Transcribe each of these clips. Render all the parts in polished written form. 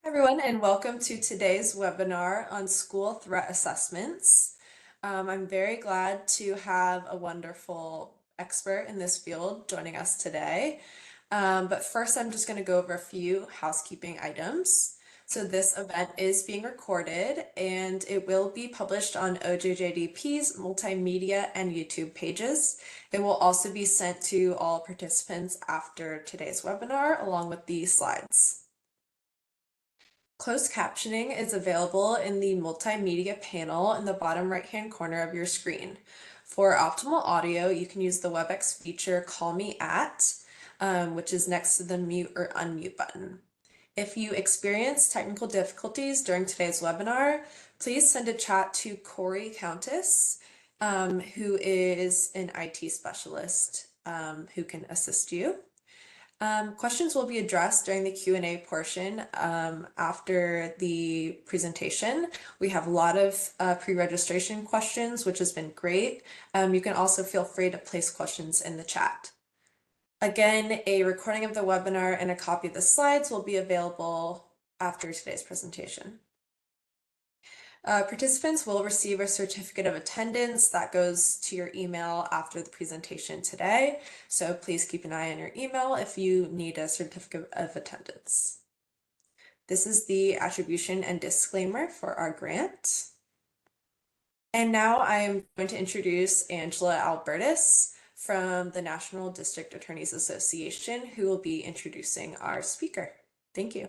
Everyone, and welcome to today's webinar on school threat assessments. I'm very glad to have a wonderful expert in this field joining us today. But first, I'm just going to go over a few housekeeping items. So this event is being recorded and it will be published on OJJDP's multimedia and YouTube pages. It will also be sent to all participants after today's webinar along with the slides. Closed captioning is available in the multimedia panel in the bottom right-hand corner of your screen. For optimal audio, you can use the WebEx feature Call Me At, which is next to the mute or unmute button. If you experience technical difficulties during today's webinar, please send a chat to Corey Countess, who is an IT specialist who can assist you. Questions will be addressed during the Q&A portion after the presentation. We have a lot of pre-registration questions, which has been great. You can also feel free to place questions in the chat. Again, a recording of the webinar and a copy of the slides will be available after today's presentation. Participants will receive a certificate of attendance that goes to your email after the presentation today. So please keep an eye on your email if you need a certificate of attendance. This is the attribution and disclaimer for our grant. And now I am going to introduce Angela Albertus from the National District Attorneys Association, who will be introducing our speaker. Thank you.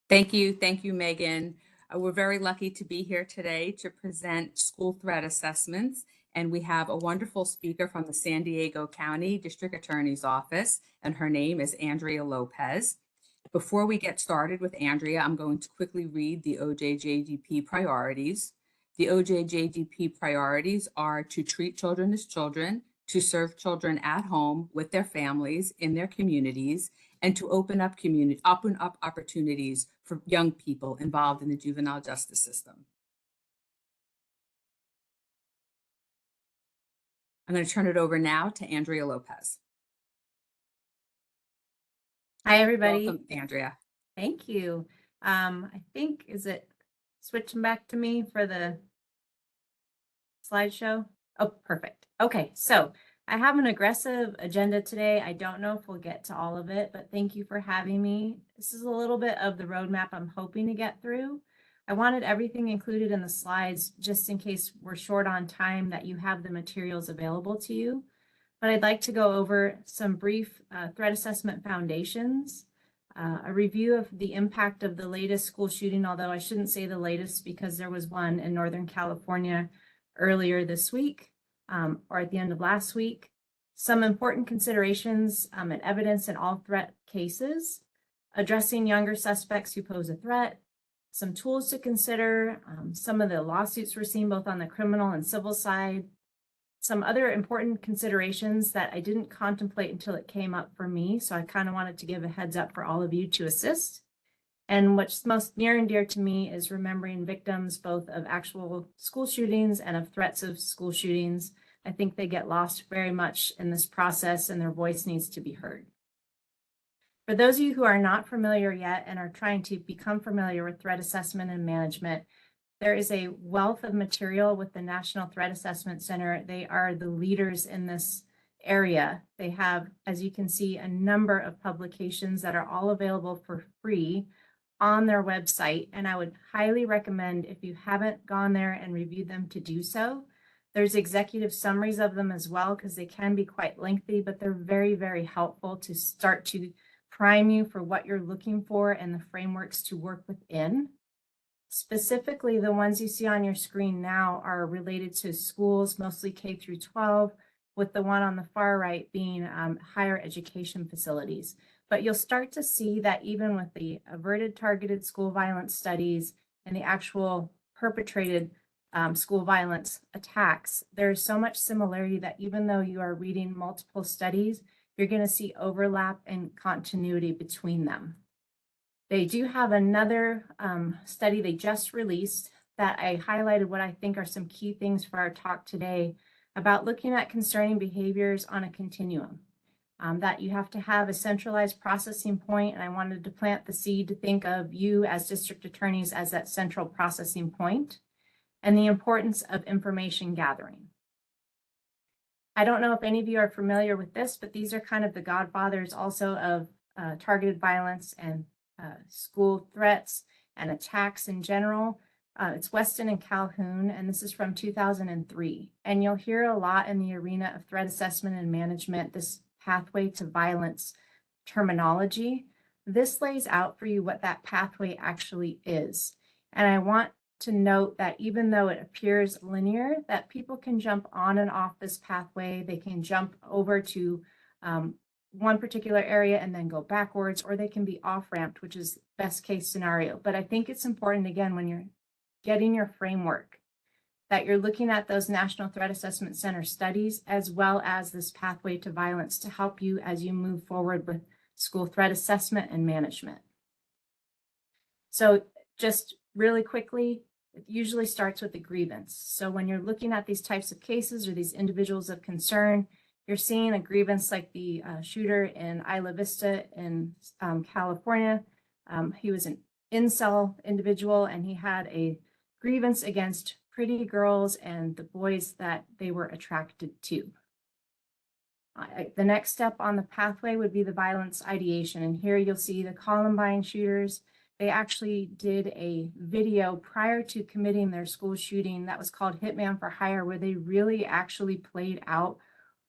Thank you. Thank you, Megan. We're very lucky to be here today to present school threat assessments. And we have a wonderful speaker from the San Diego County District Attorney's Office, and her name is Andrea Lopez. Before we get started with Andrea, I'm going to quickly read the OJJDP priorities. The OJJDP priorities are to treat children as children, to serve children at home with their families in their communities, and to open up opportunities for young people involved in the juvenile justice system. I'm going to turn it over now to Andrea Lopez. Hi, everybody. Welcome, Andrea. Thank you. I think, is it switching back to me for the slideshow? Oh, perfect. Okay, so I have an aggressive agenda today. I don't know if we'll get to all of it, but thank you for having me. This is a little bit of the roadmap I'm hoping to get through. I wanted everything included in the slides just in case we're short on time, that you have the materials available to you. But I'd like to go over some brief threat assessment foundations, a review of the impact of the latest school shooting, although I shouldn't say the latest because there was one in Northern California earlier this week, or at the end of last week. Some important considerations and evidence in all threat cases, addressing younger suspects who pose a threat, some tools to consider, some of the lawsuits we're seeing both on the criminal and civil side, some other important considerations that I didn't contemplate until it came up for me. So I kind of wanted to give a heads up for all of you to assist. And what's most near and dear to me is remembering victims both of actual school shootings and of threats of school shootings. I think they get lost very much in this process and their voice needs to be heard. For those of you who are not familiar yet and are trying to become familiar with threat assessment and management, there is a wealth of material with the National Threat Assessment Center. They are the leaders in this area. They have, as you can see, a number of publications that are all available for free on their website. And I would highly recommend, if you haven't gone there and reviewed them, to do so. There's executive summaries of them as well, because they can be quite lengthy, but they're very, very helpful to start to prime you for what you're looking for and the frameworks to work within. Specifically, the ones you see on your screen now are related to schools, mostly K through 12, with the one on the far right being higher education facilities. But you'll start to see that even with the averted targeted school violence studies and the actual perpetrated school violence attacks, there's so much similarity that even though you are reading multiple studies, you're going to see overlap and continuity between them. They do have another study they just released that I highlighted what I think are some key things for our talk today about looking at concerning behaviors on a continuum. that you have to have a centralized processing point, and I wanted to plant the seed to think of you as district attorneys as that central processing point, and the importance of information gathering. I don't know if any of you are familiar with this, but these are kind of the godfathers also of targeted violence and school threats and attacks in general. It's Weston and Calhoun, and this is from 2003. And you'll hear a lot in the arena of threat assessment and management, this pathway to violence terminology. This lays out for you what that pathway actually is. And I want to note that even though it appears linear, that people can jump on and off this pathway. They can jump over to one particular area and then go backwards, or they can be off-ramped, which is best case scenario. But I think it's important, again, when you're getting your framework, that you're looking at those National Threat Assessment Center studies, as well as this pathway to violence, to help you as you move forward with school threat assessment and management. So just really quickly, it usually starts with a grievance. So when you're looking at these types of cases or these individuals of concern, you're seeing a grievance like the shooter in Isla Vista in California. He was an incel individual, and he had a grievance against pretty girls and the boys that they were attracted to. The next step on the pathway would be the violence ideation. And here you'll see the Columbine shooters. They actually did a video prior to committing their school shooting that was called Hitman for Hire, where they really actually played out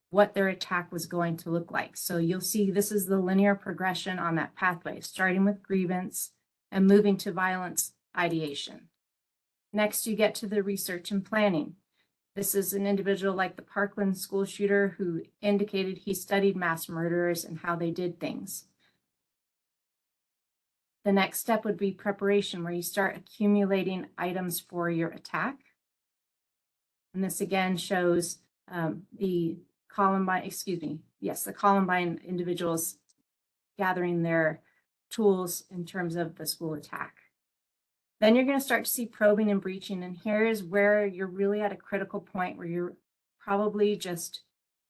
what their attack was going to look like. So you'll see this is the linear progression on that pathway, starting with grievance and moving to violence ideation. Next, you get to the research and planning. This is an individual like the Parkland school shooter who indicated he studied mass murderers and how they did things. The next step would be preparation, where you start accumulating items for your attack. And this again shows the Columbine individuals gathering their tools in terms of the school attack. Then you're going to start to see probing and breaching. And here is where you're really at a critical point where you're probably just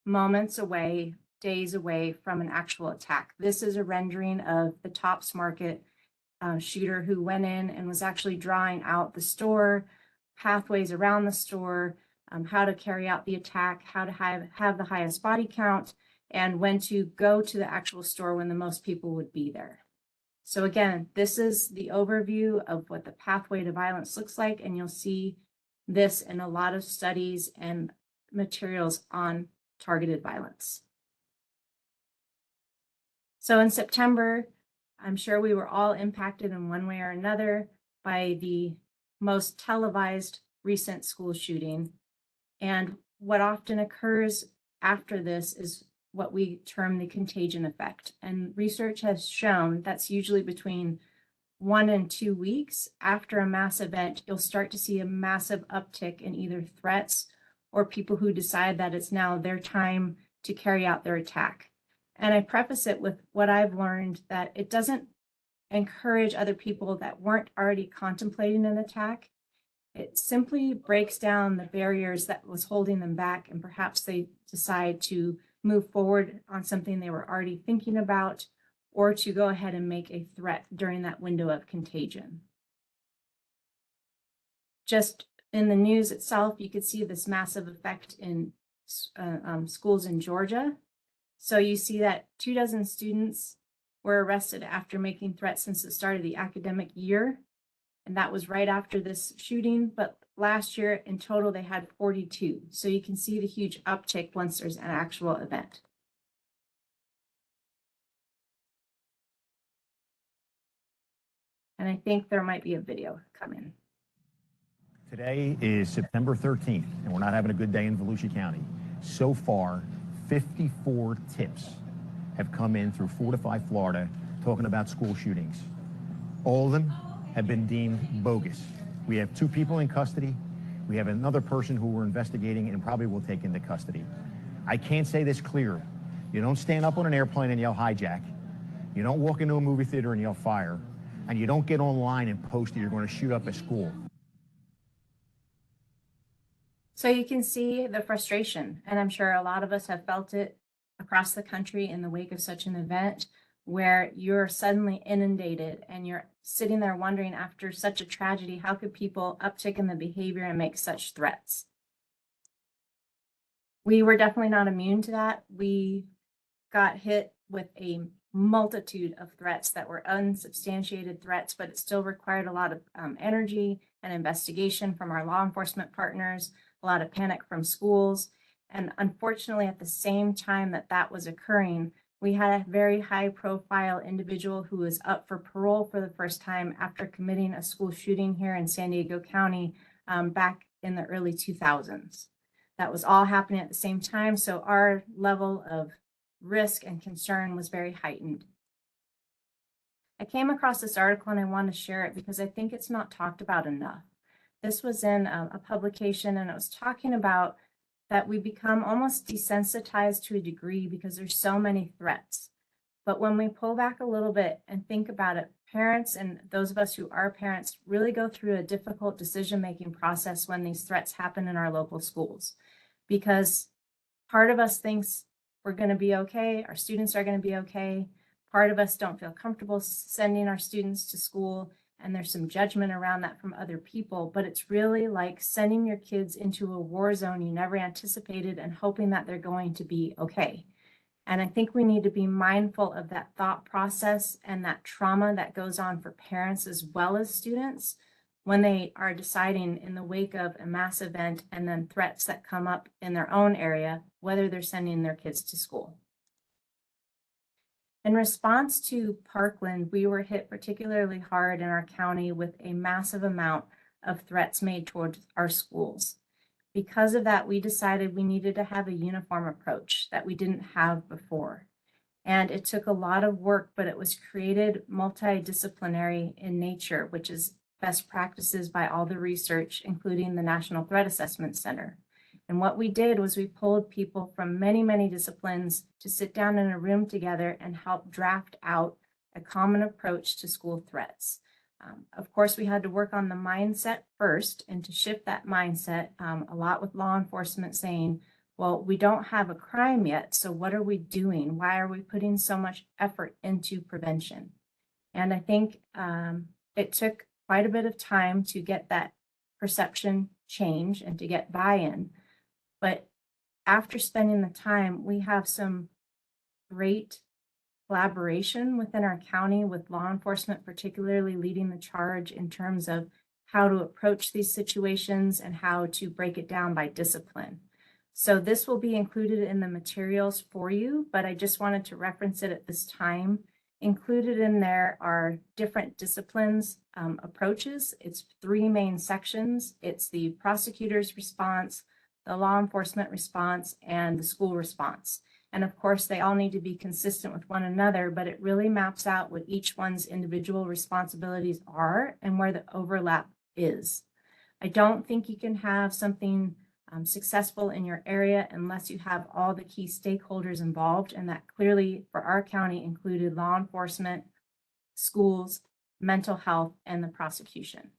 moments away, days away from an actual attack. This is a rendering of the Tops Market shooter who went in and was actually drawing out the store, pathways around the store, how to carry out the attack, how to have the highest body count, and when to go to the actual store when the most people would be there. So again, this is the overview of what the pathway to violence looks like, and you'll see this in a lot of studies and materials on targeted violence. So in September, I'm sure we were all impacted in one way or another by the most televised recent school shooting. And what often occurs after this is what we term the contagion effect. And research has shown that's usually between 1 and 2 weeks after a mass event, you'll start to see a massive uptick in either threats or people who decide that it's now their time to carry out their attack. And I preface it with what I've learned, that it doesn't encourage other people that weren't already contemplating an attack. It simply breaks down the barriers that was holding them back, and perhaps they decide to move forward on something they were already thinking about, or to go ahead and make a threat during that window of contagion. Just in the news itself, you could see this massive effect in schools in Georgia. So you see that 24 students were arrested after making threats since the start of the academic year. And that was right after this shooting. But last year in total, they had 42. So you can see the huge uptick once there's an actual event. And I think there might be a video coming. Today is September 13th, and we're not having a good day in Volusia County. So far, 54 tips have come in through Fortify Florida talking about school shootings. All of them have been deemed bogus. We have 2 people in custody. We have another person who we're investigating and probably will take into custody. I can't say this clearer. You don't stand up on an airplane and yell hijack. You don't walk into a movie theater and yell fire. And you don't get online and post that you're going to shoot up a school. So you can see the frustration, and I'm sure a lot of us have felt it across the country in the wake of such an event, where you're suddenly inundated and you're sitting there wondering, after such a tragedy, how could people uptick in the behavior and make such threats? We were definitely not immune to that. We got hit with a multitude of threats that were unsubstantiated threats, but it still required a lot of energy and investigation from our law enforcement partners, a lot of panic from schools. And unfortunately, at the same time that that was occurring, we had a very high profile individual who was up for parole for the first time after committing a school shooting here in San Diego County back in the early 2000s. That was all happening at the same time. So our level of risk and concern was very heightened. I came across this article and I want to share it because I think it's not talked about enough. This was in a publication, and it was talking about that we become almost desensitized to a degree because there's so many threats. But when we pull back a little bit and think about it, parents and those of us who are parents really go through a difficult decision-making process when these threats happen in our local schools, because part of us thinks we're going to be okay, our students are going to be okay. Part of us don't feel comfortable sending our students to school, and there's some judgment around that from other people, but it's really like sending your kids into a war zone you never anticipated and hoping that they're going to be okay. And I think we need to be mindful of that thought process and that trauma that goes on for parents as well as students when they are deciding in the wake of a mass event and then threats that come up in their own area, whether they're sending their kids to school. In response to Parkland, we were hit particularly hard in our county with a massive amount of threats made towards our schools. Because of that, we decided we needed to have a uniform approach that we didn't have before. And it took a lot of work, but it was created multidisciplinary in nature, which is best practices by all the research, including the National Threat Assessment Center. And what we did was we pulled people from many, many disciplines to sit down in a room together and help draft out a common approach to school threats. Of course, we had to work on the mindset first, and to shift that mindset, a lot with law enforcement saying, well, we don't have a crime yet, so what are we doing? Why are we putting so much effort into prevention? And I think it took quite a bit of time to get that perception change and to get buy-in. But after spending the time, we have some great collaboration within our county with law enforcement, particularly leading the charge in terms of how to approach these situations and how to break it down by discipline. So this will be included in the materials for you, but I just wanted to reference it at this time. Included in there are different disciplines approaches. It's 3 main sections. It's the prosecutor's response, the law enforcement response, and the school response. And of course, they all need to be consistent with one another, but it really maps out what each one's individual responsibilities are and where the overlap is. I don't think you can have something successful in your area unless you have all the key stakeholders involved, and that clearly for our county included law enforcement, schools, mental health, and the prosecution.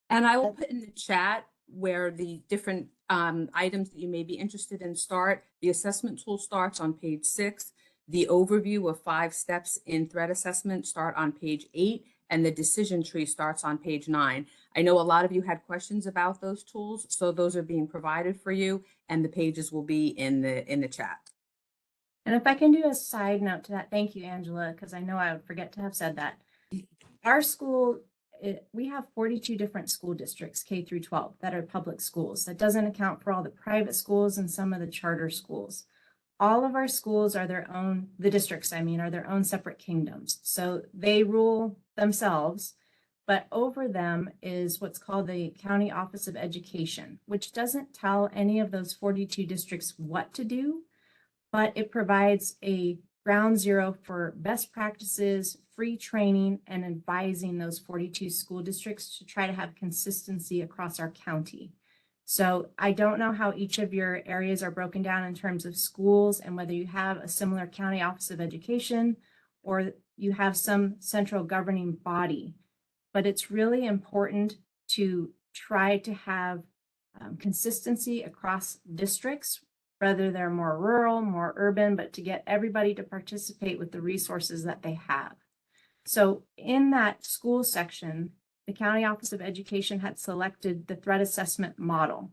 And I will put in the chat where the different items that you may be interested in start. The assessment tool starts on page 6. The overview of 5 steps in threat assessment start on page 8, and the decision tree starts on page 9. I know a lot of you had questions about those tools, so those are being provided for you, and the pages will be in the chat. And if I can do a side note to that, thank you, Angela, because I know I would forget to have said that. Our school, we have 42 different school districts, K through 12, that are public schools. That doesn't account for all the private schools and some of the charter schools. All of our schools are their own, the districts, I mean, are their own separate kingdoms. So they rule themselves, but over them is what's called the County Office of Education, which doesn't tell any of those 42 districts what to do, but it provides a ground zero for best practices, free training, and advising those 42 school districts to try to have consistency across our county. So I don't know how each of your areas are broken down in terms of schools and whether you have a similar County Office of Education or you have some central governing body, but it's really important to try to have consistency across districts whether they're more rural, more urban, but to get everybody to participate with the resources that they have. So in that school section, the County Office of Education had selected the threat assessment model.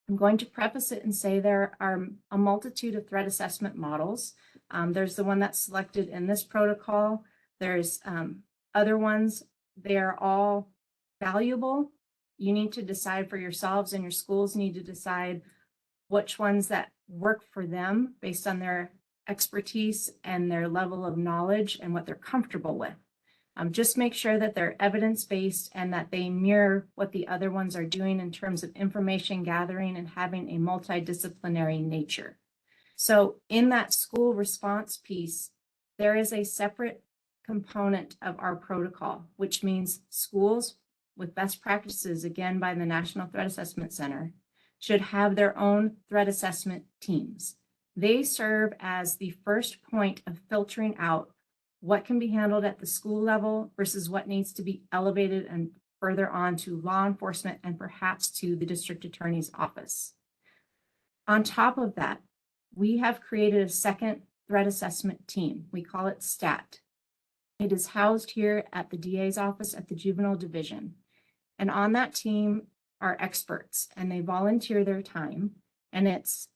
I'm going to preface it and say there are a multitude of threat assessment models. There's the one that's selected in this protocol. There's other ones. They are all valuable. You need to decide for yourselves, and your schools need to decide which ones that work for them based on their expertise and their level of knowledge and what they're comfortable with. Just make sure that they're evidence-based and that they mirror what the other ones are doing in terms of information gathering and having a multidisciplinary nature. So in that school response piece, there is a separate component of our protocol, which means schools with best practices, again, by the National Threat Assessment Center, should have their own threat assessment teams. They serve as the first point of filtering out what can be handled at the school level versus what needs to be elevated and further on to law enforcement and perhaps to the district attorney's office. On top of that, we have created a second threat assessment team. We call it STAT. It is housed here at the DA's office at the Juvenile Division. And on that team are experts, and they volunteer their time. And it's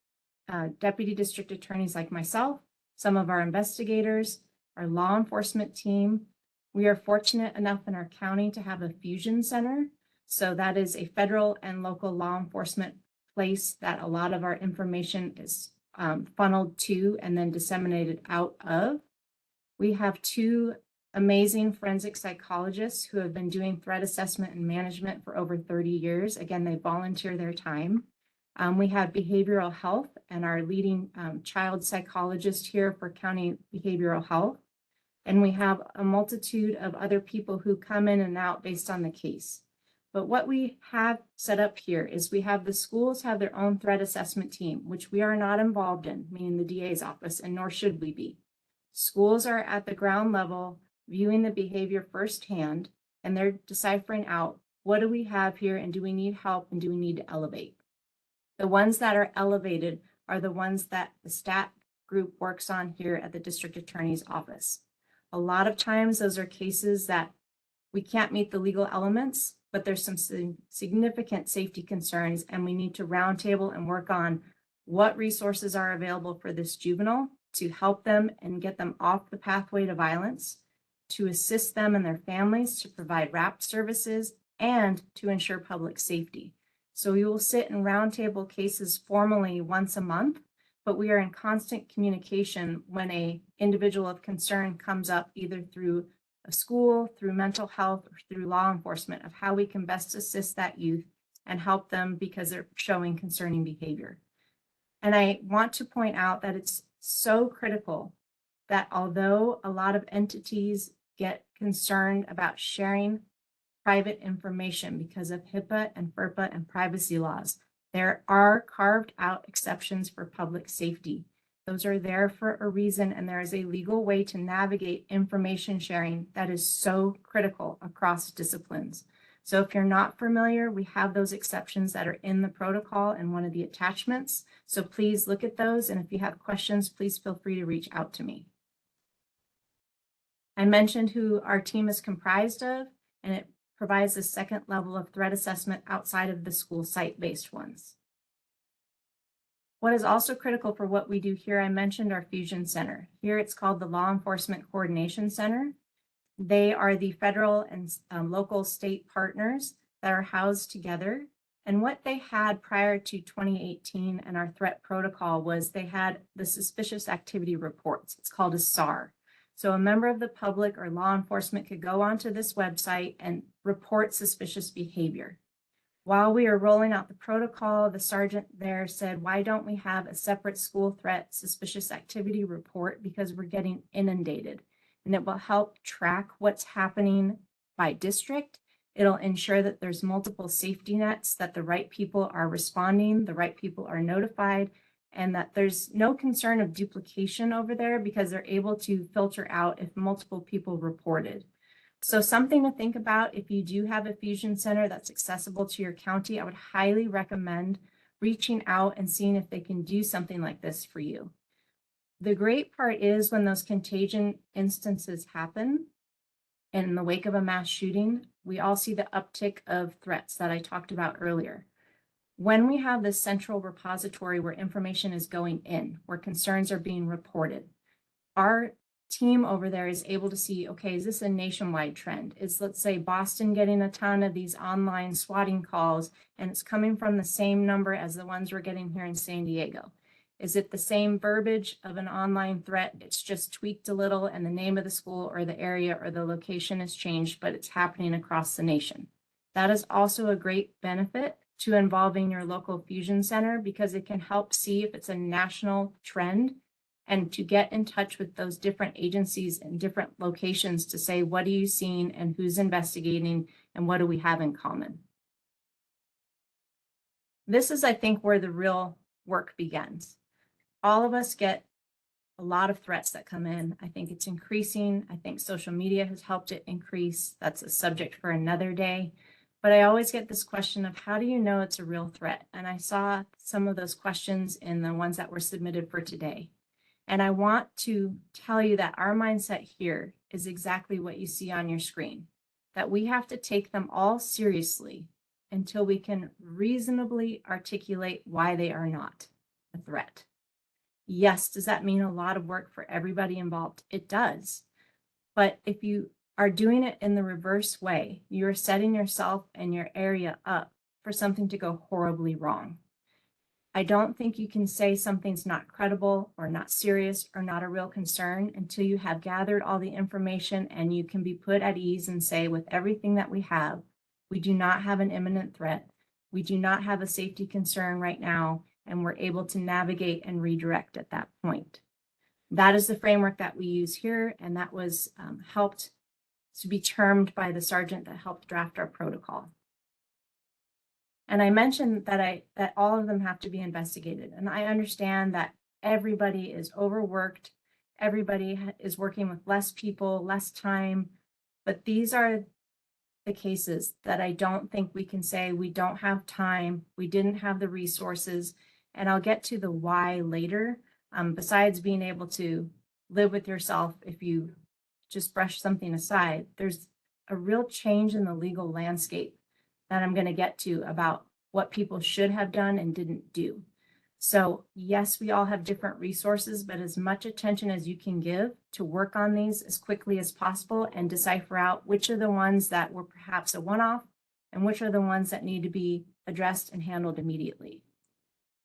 deputy district attorneys like myself, some of our investigators, our law enforcement team. We are fortunate enough in our county to have a fusion center. So that is a federal and local law enforcement place that a lot of our information is funneled to and then disseminated out of. We have two amazing forensic psychologists who have been doing threat assessment and management for over 30 years. Again, they volunteer their time. We have behavioral health and our leading child psychologist here for county behavioral health. And we have a multitude of other people who come in and out based on the case. But what we have set up here is we have the schools have their own threat assessment team, which we are not involved in, meaning the DA's office, and nor should we be. Schools are at the ground level, viewing the behavior firsthand, and they're deciphering out what do we have here and do we need help and do we need to elevate. The ones that are elevated are the ones that the STAT group works on here at the district attorney's office. A lot of times those are cases that we can't meet the legal elements, but there's some significant safety concerns, and we need to roundtable and work on what resources are available for this juvenile to help them and get them off the pathway to violence, to assist them and their families, to provide WRAP services, and to ensure public safety. So we will sit in roundtable cases formally once a month, but we are in constant communication when an individual of concern comes up, either through a school, through mental health, or through law enforcement, of how we can best assist that youth and help them because they're showing concerning behavior. And I want to point out that it's so critical that although a lot of entities get concerned about sharing private information because of HIPAA and FERPA and privacy laws, there are carved out exceptions for public safety. Those are there for a reason, and there is a legal way to navigate information sharing that is so critical across disciplines. So if you're not familiar, we have those exceptions that are in the protocol and one of the attachments. So please look at those, and if you have questions, please feel free to reach out to me. I mentioned who our team is comprised of, and it provides the second level of threat assessment outside of the school site-based ones. What is also critical for what we do here, I mentioned our Fusion Center. Here it's called the Law Enforcement Coordination Center. They are the federal and local state partners that are housed together. And what they had prior to 2018 and our threat protocol was they had the suspicious activity reports. It's called a SAR. So a member of the public or law enforcement could go onto this website and report suspicious behavior. While we were rolling out the protocol, the sergeant there said, why don't we have a separate school threat suspicious activity report, because we're getting inundated, and it will help track what's happening by district. It'll ensure that there's multiple safety nets, that the right people are responding, the right people are notified, and that there's no concern of duplication over there because they're able to filter out if multiple people reported. So something to think about if you do have a fusion center that's accessible to your county. I would highly recommend reaching out and seeing if they can do something like this for you. The great part is when those contagion instances happen, and in the wake of a mass shooting, we all see the uptick of threats that I talked about earlier. When we have this central repository where information is going in, where concerns are being reported, our team over there is able to see, okay, is this a nationwide trend? Is, let's say, Boston getting a ton of these online swatting calls, and it's coming from the same number as the ones we're getting here in San Diego? Is it the same verbiage of an online threat? It's just tweaked a little and the name of the school or the area or the location has changed, but it's happening across the nation. That is also a great benefit to involving your local fusion center, because it can help see if it's a national trend and to get in touch with those different agencies and different locations to say, what are you seeing and who's investigating and what do we have in common? This is, I think, where the real work begins. All of us get a lot of threats that come in. I think it's increasing. I think social media has helped it increase. That's a subject for another day. But I always get this question of, how do you know it's a real threat? And I saw some of those questions in the ones that were submitted for today. And I want to tell you that our mindset here is exactly what you see on your screen, that we have to take them all seriously until we can reasonably articulate why they are not a threat. Yes, does that mean a lot of work for everybody involved? It does. But if you are doing it in the reverse way, you're setting yourself and your area up for something to go horribly wrong. I don't think you can say something's not credible or not serious or not a real concern until you have gathered all the information and you can be put at ease and say, with everything that we have, we do not have an imminent threat. We do not have a safety concern right now, and we're able to navigate and redirect at that point. That is the framework that we use here, and that was helped to be termed by the sergeant that helped draft our protocol. And I mentioned that all of them have to be investigated. And I understand that everybody is overworked. Everybody is working with less people, less time. But these are the cases that I don't think we can say we don't have time, we didn't have the resources. And I'll get to the why later. Besides being able to live with yourself, if you just brush something aside, there's a real change in the legal landscape that I'm going to get to about what people should have done and didn't do. So yes, we all have different resources, but as much attention as you can give to work on these as quickly as possible and decipher out which are the ones that were perhaps a one-off and which are the ones that need to be addressed and handled immediately.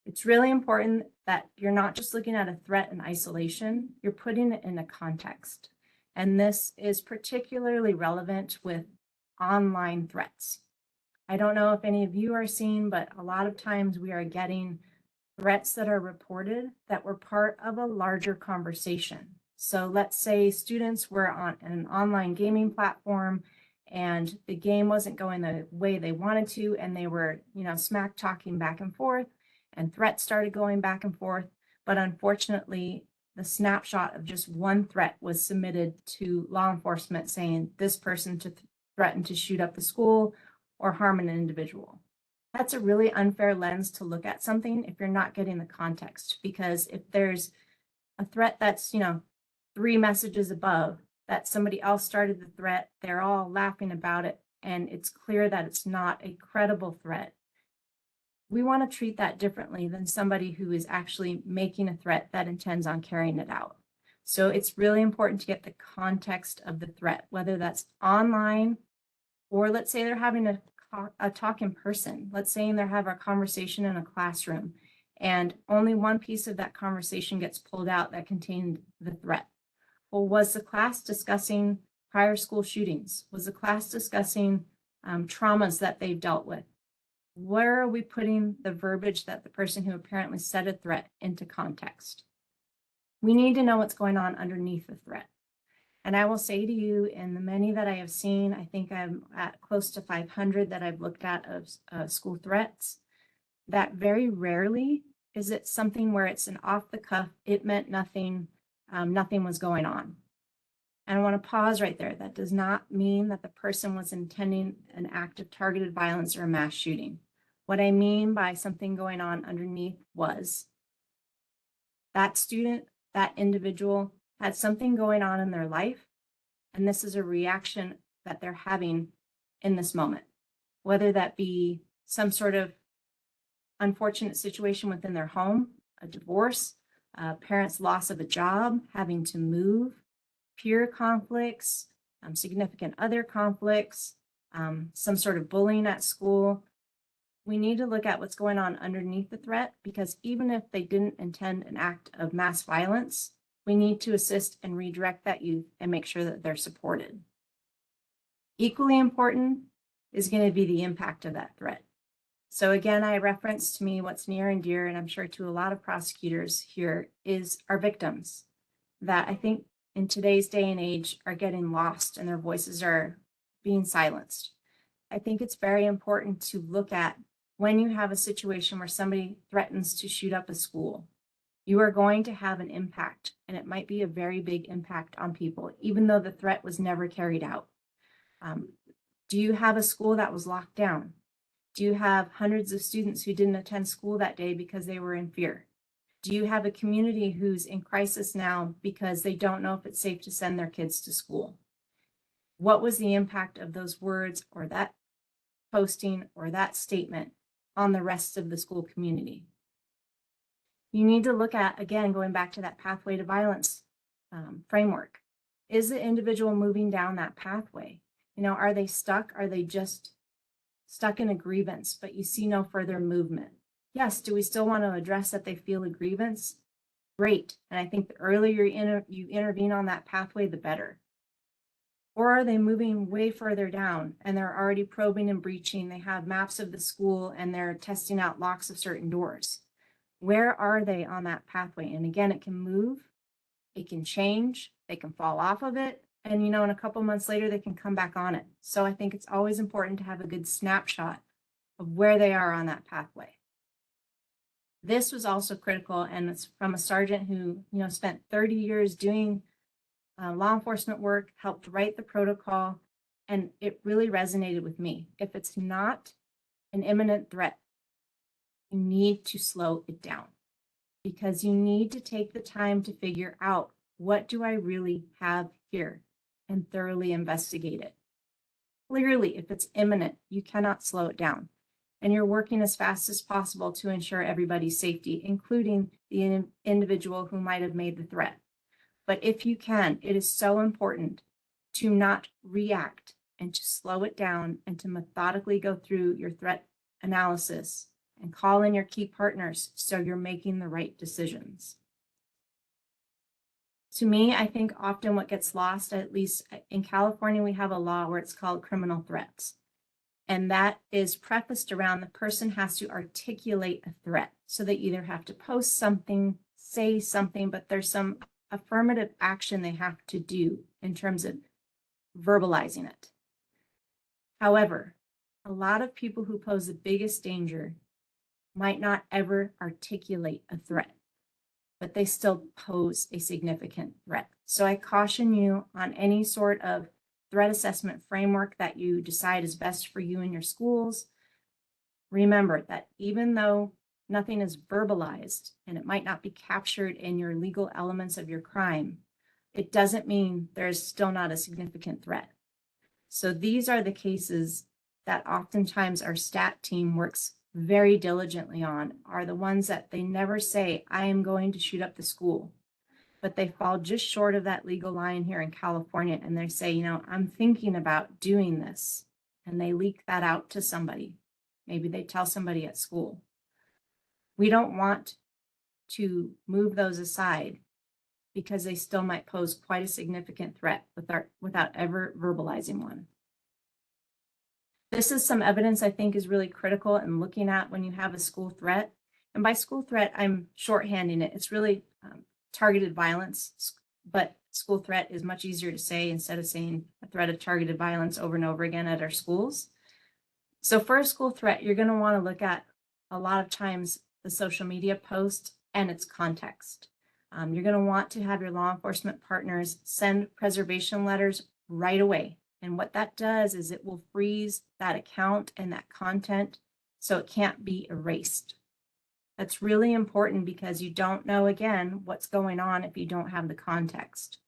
It's really important that you're not just looking at a threat in isolation, you're putting it in a context. And this is particularly relevant with online threats. I don't know if any of you are seeing, but a lot of times we are getting threats that are reported that were part of a larger conversation. So let's say students were on an online gaming platform and the game wasn't going the way they wanted to, and they were, smack talking back and forth, and threats started going back and forth. But unfortunately, the snapshot of just one threat was submitted to law enforcement saying this person threatened to shoot up the school or harm an individual. That's a really unfair lens to look at something if you're not getting the context, because if there's a threat that's, 3 messages above that somebody else started the threat, they're all laughing about it, and it's clear that it's not a credible threat. We want to treat that differently than somebody who is actually making a threat that intends on carrying it out. So it's really important to get the context of the threat, whether that's online or let's say they're having a talk in person. Let's say they're having a conversation in a classroom and only one piece of that conversation gets pulled out that contained the threat. Well, was the class discussing prior school shootings? Was the class discussing traumas that they've dealt with? Where are we putting the verbiage that the person who apparently said a threat into context? We need to know what's going on underneath the threat. And I will say to you, in the many that I have seen, I think I'm at close to 500 that I've looked at of school threats, that very rarely is it something where it's an off the cuff, it meant nothing, nothing was going on. And I want to pause right there. That does not mean that the person was intending an act of targeted violence or a mass shooting. What I mean by something going on underneath was that student, that individual had something going on in their life, and this is a reaction that they're having in this moment, whether that be some sort of unfortunate situation within their home, a divorce, a parent's loss of a job, having to move, peer conflicts, significant other conflicts, some sort of bullying at school. We need to look at what's going on underneath the threat, because even if they didn't intend an act of mass violence, we need to assist and redirect that youth and make sure that they're supported. Equally important is going to be the impact of that threat. So again, I referenced to me what's near and dear, and I'm sure to a lot of prosecutors here, is our victims that I think in today's day and age are getting lost and their voices are being silenced. I think it's very important to look at when you have a situation where somebody threatens to shoot up a school, you are going to have an impact, and it might be a very big impact on people, even though the threat was never carried out. Do you have a school that was locked down? Do you have hundreds of students who didn't attend school that day because they were in fear? Do you have a community who's in crisis now because they don't know if it's safe to send their kids to school? What was the impact of those words or that posting or that statement on the rest of the school community? You need to look at, again, going back to that pathway to violence framework. Is the individual moving down that pathway? You know, are they stuck? Are they just stuck in a grievance, but you see no further movement? Yes, do we still want to address that they feel a grievance? Great. And I think the earlier you intervene on that pathway, the better. Or are they moving way further down and they're already probing and breaching? They have maps of the school and they're testing out locks of certain doors. Where are they on that pathway? And again, it can move, it can change, they can fall off of it. And, you know, in a couple months later, they can come back on it. So I think it's always important to have a good snapshot of where they are on that pathway. This was also critical, and it's from a sergeant who, you know, spent 30 years doing law enforcement work, helped write the protocol, and it really resonated with me. If it's not an imminent threat, you need to slow it down, because you need to take the time to figure out, what do I really have here, and thoroughly investigate it. Clearly, if it's imminent, you cannot slow it down. And you're working as fast as possible to ensure everybody's safety, including the individual who might have made the threat. But if you can, it is so important to not react and to slow it down and to methodically go through your threat analysis and call in your key partners so you're making the right decisions. To me, I think often what gets lost, at least in California, we have a law where it's called criminal threats. And that is prefaced around the person has to articulate a threat. So they either have to post something, say something, but there's some affirmative action they have to do in terms of verbalizing it. However, a lot of people who pose the biggest danger might not ever articulate a threat, but they still pose a significant threat. So I caution you on any sort of threat assessment framework that you decide is best for you and your schools. Remember that even though nothing is verbalized and it might not be captured in your legal elements of your crime, it doesn't mean there's still not a significant threat. So these are the cases that oftentimes our stat team works very diligently on, are the ones that they never say, I am going to shoot up the school, but they fall just short of that legal line here in California. And they say, you know, I'm thinking about doing this. And they leak that out to somebody. Maybe they tell somebody at school. We don't want to move those aside because they still might pose quite a significant threat without ever verbalizing one. This is some evidence I think is really critical in looking at when you have a school threat. And by school threat, I'm shorthanding it. It's really targeted violence, but school threat is much easier to say instead of saying a threat of targeted violence over and over again at our schools. So for a school threat, you're going to want to look at a lot of times the social media post and its context. You're going to want to have your law enforcement partners send preservation letters right away. And what that does is it will freeze that account and that content so it can't be erased. That's really important because you don't know, again, what's going on if you don't have the context.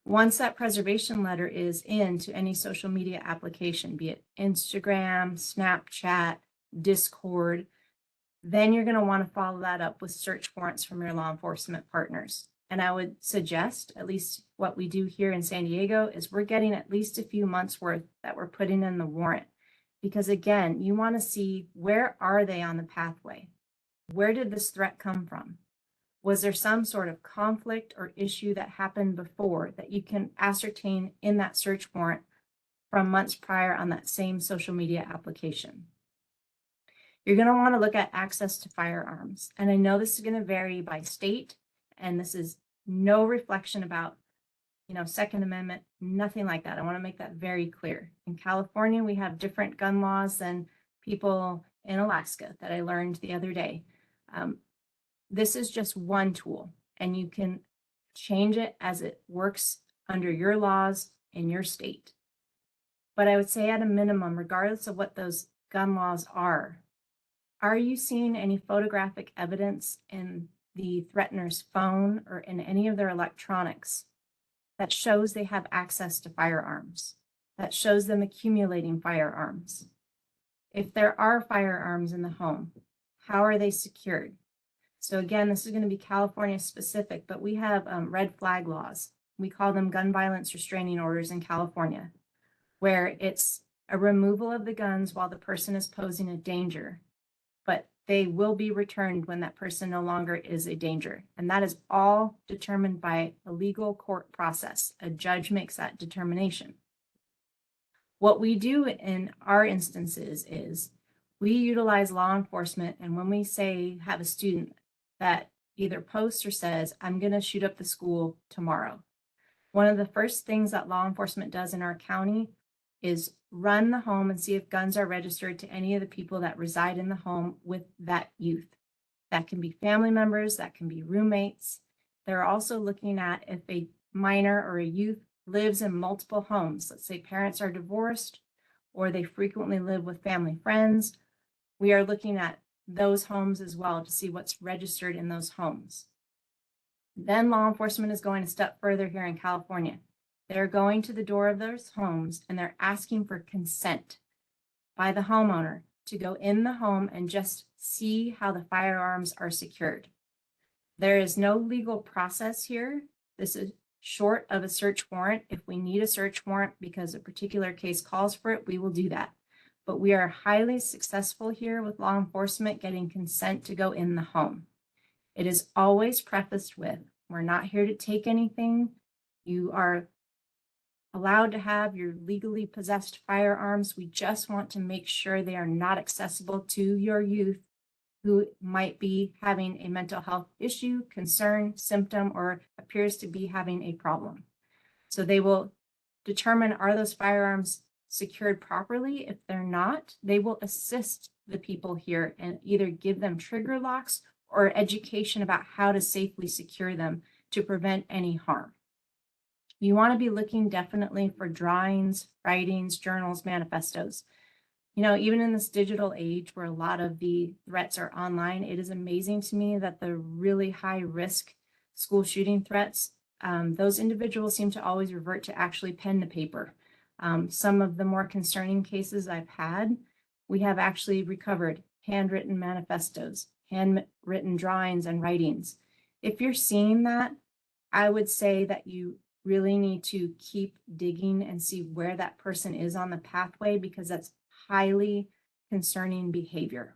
Once that preservation letter is into any social media application, be it Instagram, Snapchat, Discord, then you're going to want to follow that up with search warrants from your law enforcement partners. And I would suggest, at least what we do here in San Diego, is we're getting at least a few months worth that we're putting in the warrant. Because again, you want to see, where are they on the pathway? Where did this threat come from? Was there some sort of conflict or issue that happened before that you can ascertain in that search warrant from months prior on that same social media application? You're going to want to look at access to firearms. And I know this is going to vary by state, and this is no reflection about, Second Amendment, nothing like that. I want to make that very clear. In California, we have different gun laws than people in Alaska that I learned the other day. This is just one tool, and you can change it as it works under your laws in your state. But I would say at a minimum, regardless of what those gun laws are you seeing any photographic evidence in the threatener's phone or in any of their electronics that shows they have access to firearms, that shows them accumulating firearms? If there are firearms in the home, how are they secured? So again, this is going to be California specific, but we have red flag laws. We call them gun violence restraining orders in California, where it's a removal of the guns while the person is posing a danger, but they will be returned when that person no longer is a danger. And that is all determined by a legal court process. A judge makes that determination. What we do in our instances is we utilize law enforcement, and when we say have a student that either posts or says, I'm going to shoot up the school tomorrow, one of the first things that law enforcement does in our county is run the home and see if guns are registered to any of the people that reside in the home with that youth. That can be family members, that can be roommates. They're also looking at if a minor or a youth lives in multiple homes. Let's say parents are divorced or they frequently live with family friends. We are looking at those homes as well to see what's registered in those homes. Then law enforcement is going a step further here in California. They're going to the door of those homes and they're asking for consent by the homeowner to go in the home and just see how the firearms are secured. There is no legal process here. This is short of a search warrant. If we need a search warrant because a particular case calls for it, we will do that. But we are highly successful here with law enforcement getting consent to go in the home. It is always prefaced with, we're not here to take anything. You are allowed to have your legally possessed firearms. We just want to make sure they are not accessible to your youth who might be having a mental health issue, concern, symptom, or appears to be having a problem. So they will determine, are those firearms secured properly? If they're not, they will assist the people here and either give them trigger locks or education about how to safely secure them to prevent any harm. You want to be looking definitely for drawings, writings, journals, manifestos. Even in this digital age where a lot of the threats are online, it is amazing to me that the really high risk school shooting threats, those individuals seem to always revert to actually pen to paper. Some of the more concerning cases I've had, we have actually recovered handwritten manifestos, handwritten drawings and writings. If you're seeing that, I would say that you really need to keep digging and see where that person is on the pathway, because that's highly concerning behavior.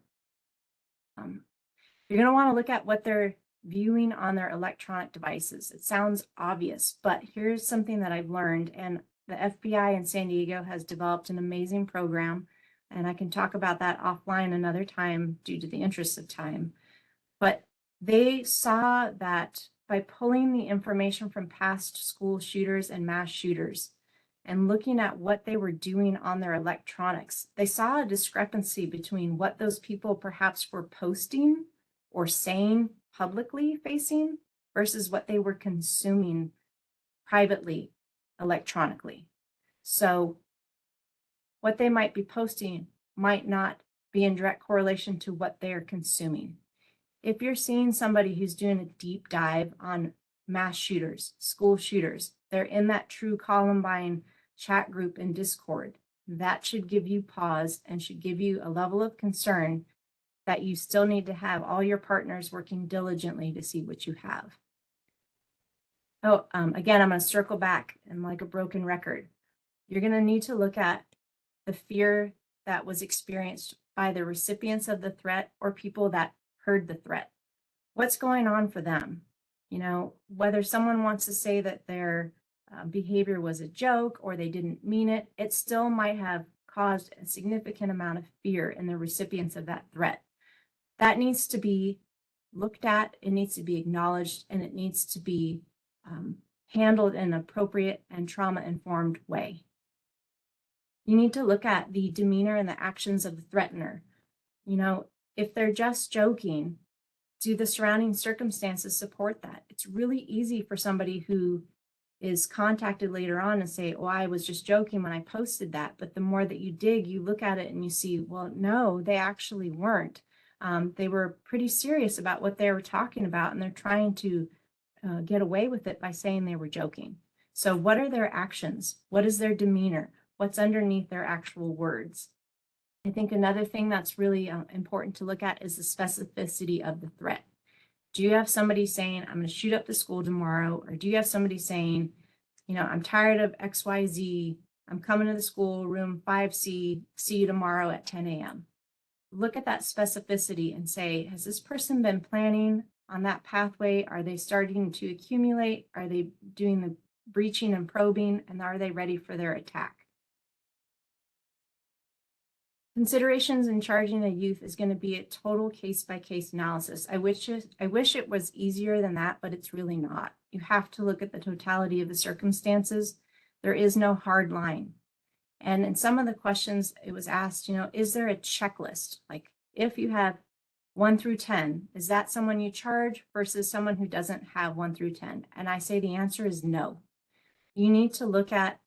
You're going to want to look at what they're viewing on their electronic devices. It sounds obvious, but here's something that I've learned, and the FBI in San Diego has developed an amazing program, and I can talk about that offline another time due to the interest of time. But they saw that by pulling the information from past school shooters and mass shooters and looking at what they were doing on their electronics, they saw a discrepancy between what those people perhaps were posting or saying publicly facing versus what they were consuming privately electronically. So what they might be posting might not be in direct correlation to what they are consuming. If you're seeing somebody who's doing a deep dive on mass shooters, school shooters, they're in that True Columbine chat group in Discord, that should give you pause and should give you a level of concern that you still need to have all your partners working diligently to see what you have. Oh, again, I'm going to circle back and like a broken record. You're going to need to look at the fear that was experienced by the recipients of the threat or people that heard the threat. What's going on for them? You know, whether someone wants to say that their behavior was a joke or they didn't mean it, it still might have caused a significant amount of fear in the recipients of that threat. That needs to be looked at, it needs to be acknowledged, and it needs to be handled in an appropriate and trauma-informed way. You need to look at the demeanor and the actions of the threatener. You know, if they're just joking, do the surrounding circumstances support that? It's really easy for somebody who is contacted later on and say, oh, I was just joking when I posted that. But the more that you dig, you look at it and you see, well, no, they actually weren't. They were pretty serious about what they were talking about, and they're trying to get away with it by saying they were joking. So what are their actions? What is their demeanor? What's underneath their actual words? I think another thing that's really important to look at is the specificity of the threat. Do you have somebody saying, I'm going to shoot up the school tomorrow? Or do you have somebody saying, you know, I'm tired of XYZ. I'm coming to the school, room 5C, see you tomorrow at 10 a.m. Look at that specificity and say, has this person been planning on that pathway? Are they starting to accumulate? Are they doing the breaching and probing? And are they ready for their attack? Considerations in charging a youth is going to be a total case-by-case analysis. I wish it was easier than that, but it's really not. You have to look at the totality of the circumstances. There is no hard line. And in some of the questions, it was asked, you know, is there a checklist? Like if you have 1 through 10, is that someone you charge versus someone who doesn't have 1 through 10? And I say the answer is no. You need to look at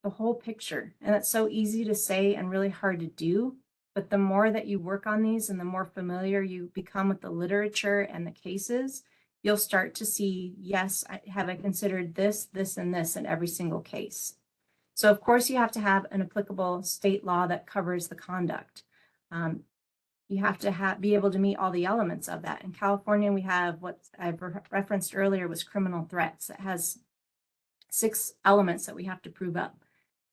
the whole picture. And it's so easy to say and really hard to do. But the more that you work on these and the more familiar you become with the literature and the cases, you'll start to see, yes, I considered this, this, and this in every single case. So of course you have to have an applicable state law that covers the conduct. You have to be able to meet all the elements of that. In California, we have what I've referenced earlier was criminal threats. It has 6 elements that we have to prove up.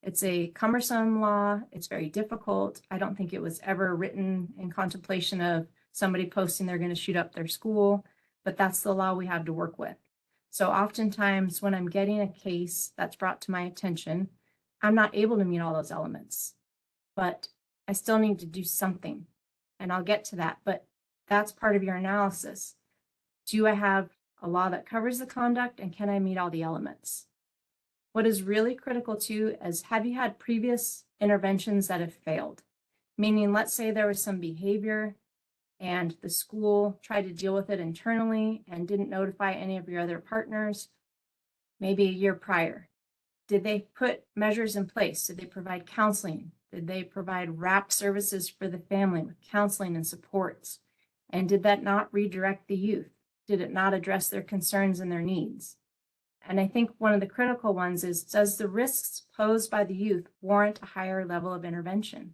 It's a cumbersome law. It's very difficult. I don't think it was ever written in contemplation of somebody posting they're going to shoot up their school, but that's the law we have to work with. So oftentimes when I'm getting a case that's brought to my attention, I'm not able to meet all those elements, but I still need to do something, and I'll get to that. But that's part of your analysis. Do I have a law that covers the conduct, and can I meet all the elements? What is really critical too is, have you had previous interventions that have failed? Meaning, let's say there was some behavior and the school tried to deal with it internally and didn't notify any of your other partners, maybe a year prior. Did they put measures in place? Did they provide counseling? Did they provide wrap services for the family with counseling and supports? And did that not redirect the youth? Did it not address their concerns and their needs? And I think one of the critical ones is, does the risks posed by the youth warrant a higher level of intervention?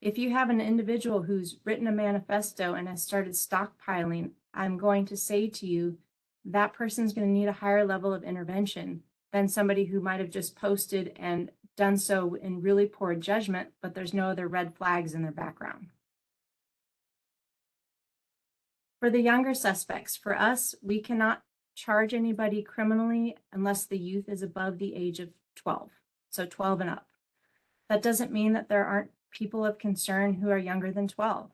If you have an individual who's written a manifesto and has started stockpiling, I'm going to say to you, that person's going to need a higher level of intervention than somebody who might have just posted and done so in really poor judgment, but there's no other red flags in their background. For the younger suspects, for us, we cannot charge anybody criminally unless the youth is above the age of 12, so 12 and up. That doesn't mean that there aren't people of concern who are younger than 12,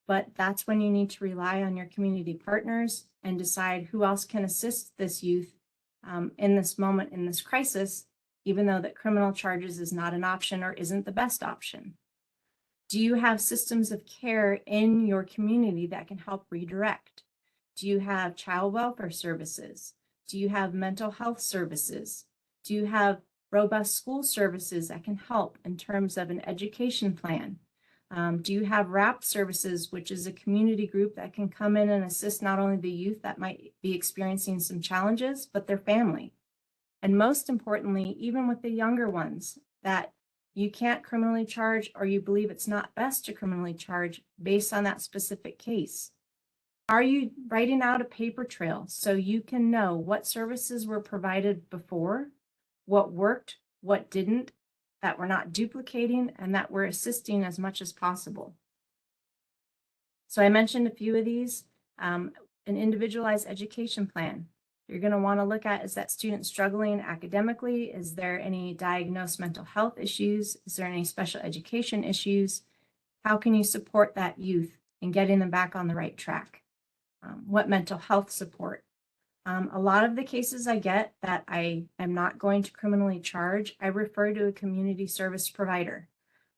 but that's when you need to rely on your community partners and decide who else can assist this youth in this moment, in this crisis, even though that criminal charges is not an option or isn't the best option. Do you have systems of care in your community that can help redirect? Do you have child welfare services? Do you have mental health services? Do you have robust school services that can help in terms of an education plan? Do you have RAP services, which is a community group that can come in and assist not only the youth that might be experiencing some challenges, but their family? And most importantly, even with the younger ones that you can't criminally charge, or you believe it's not best to criminally charge based on that specific case. Are you writing out a paper trail so you can know what services were provided before, what worked, what didn't, that we're not duplicating, and that we're assisting as much as possible? So I mentioned a few of these. An individualized education plan. You're going to want to look at, is that student struggling academically? Is there any diagnosed mental health issues? Is there any special education issues? How can you support that youth in getting them back on the right track? What mental health support? A lot of the cases I get that I am not going to criminally charge, I refer to a community service provider.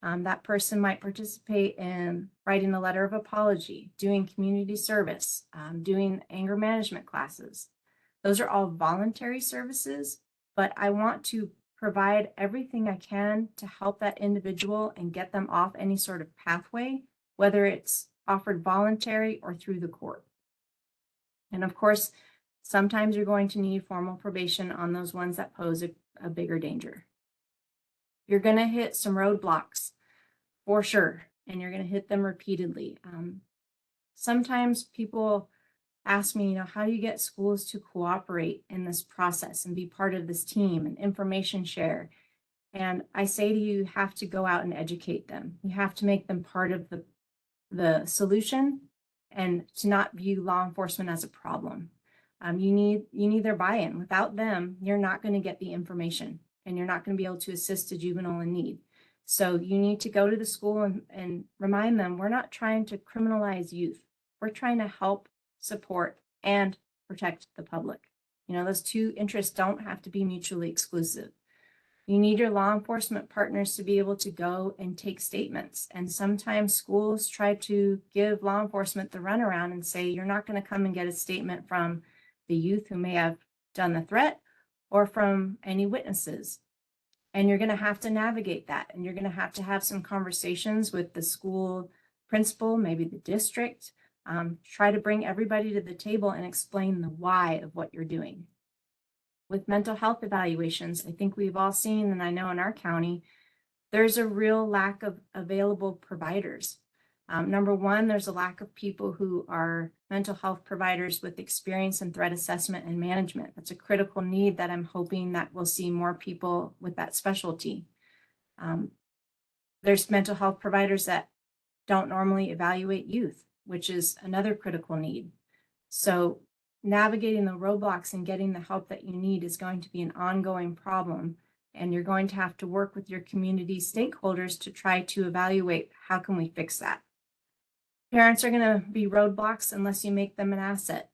That person might participate in writing a letter of apology, doing community service, doing anger management classes. Those are all voluntary services, but I want to provide everything I can to help that individual and get them off any sort of pathway, whether it's offered voluntary or through the court. And of course, sometimes you're going to need formal probation on those ones that pose a bigger danger. You're going to hit some roadblocks for sure, and you're going to hit them repeatedly. Sometimes people ask me, how do you get schools to cooperate in this process and be part of this team and information share? And I say to you, you have to go out and educate them. You have to make them part of the solution and to not view law enforcement as a problem. You need their buy-in. Without them, you're not going to get the information and you're not going to be able to assist a juvenile in need. So you need to go to the school and remind them, we're not trying to criminalize youth. We're trying to help, support, and protect the public. Those two interests don't have to be mutually exclusive. You need your law enforcement partners to be able to go and take statements. And sometimes schools try to give law enforcement the runaround and say, you're not going to come and get a statement from the youth who may have done the threat or from any witnesses. And you're going to have to navigate that. And you're going to have some conversations with the school principal, maybe the district. Try to bring everybody to the table and explain the why of what you're doing. With mental health evaluations, I think we've all seen, and I know in our county, there's a real lack of available providers. Number one, there's a lack of people who are mental health providers with experience in threat assessment and management. That's a critical need that I'm hoping that we'll see more people with that specialty. There's mental health providers that don't normally evaluate youth, which is another critical need. So navigating the roadblocks and getting the help that you need is going to be an ongoing problem. And you're going to have to work with your community stakeholders to try to evaluate how can we fix that. Parents are going to be roadblocks unless you make them an asset.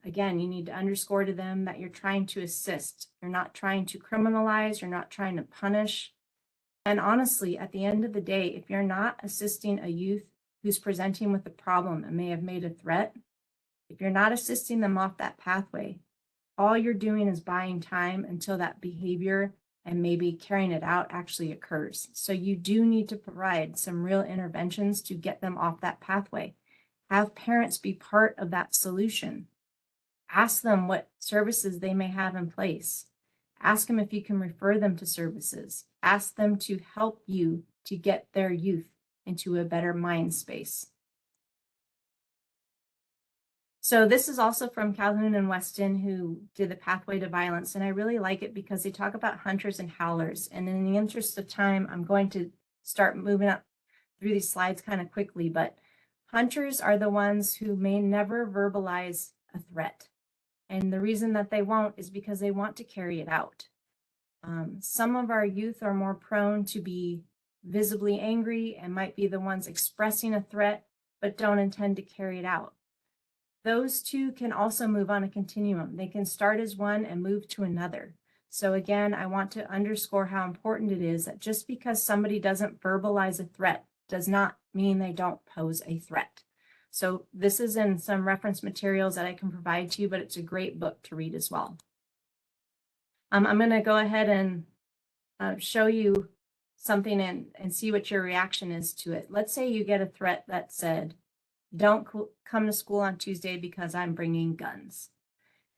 Again, you need to underscore to them that you're trying to assist. You're not trying to criminalize. You're not trying to punish. And honestly, at the end of the day, if you're not assisting a youth who's presenting with a problem and may have made a threat, if you're not assisting them off that pathway, all you're doing is buying time until that behavior and maybe carrying it out actually occurs. So you do need to provide some real interventions to get them off that pathway. Have parents be part of that solution. Ask them what services they may have in place. Ask them if you can refer them to services. Ask them to help you to get their youth into a better mind space. So this is also from Calhoun and Weston, who did the Pathway to Violence. And I really like it because they talk about hunters and howlers. And in the interest of time, I'm going to start moving up through these slides kind of quickly. But hunters are the ones who may never verbalize a threat. And the reason that they won't is because they want to carry it out. Some of our youth are more prone to be visibly angry and might be the ones expressing a threat, but don't intend to carry it out. Those two can also move on a continuum. They can start as one and move to another. So again, I want to underscore how important it is that just because somebody doesn't verbalize a threat does not mean they don't pose a threat. So this is in some reference materials that I can provide to you, but it's a great book to read as well. I'm going to go ahead and show you something and see what your reaction is to it. Let's say you get a threat that said, don't come to school on Tuesday because I'm bringing guns.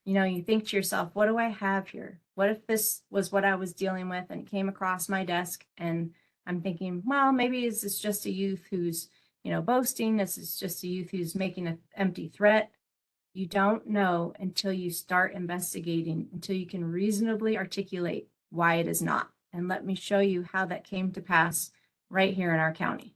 You know, you think to yourself, what do I have here? What if this was what I was dealing with and it came across my desk and I'm thinking, well, maybe this is just a youth who's, you know, boasting. This is just a youth who's making an empty threat. You don't know until you start investigating, until you can reasonably articulate why it is not. And let me show you how that came to pass right here in our county.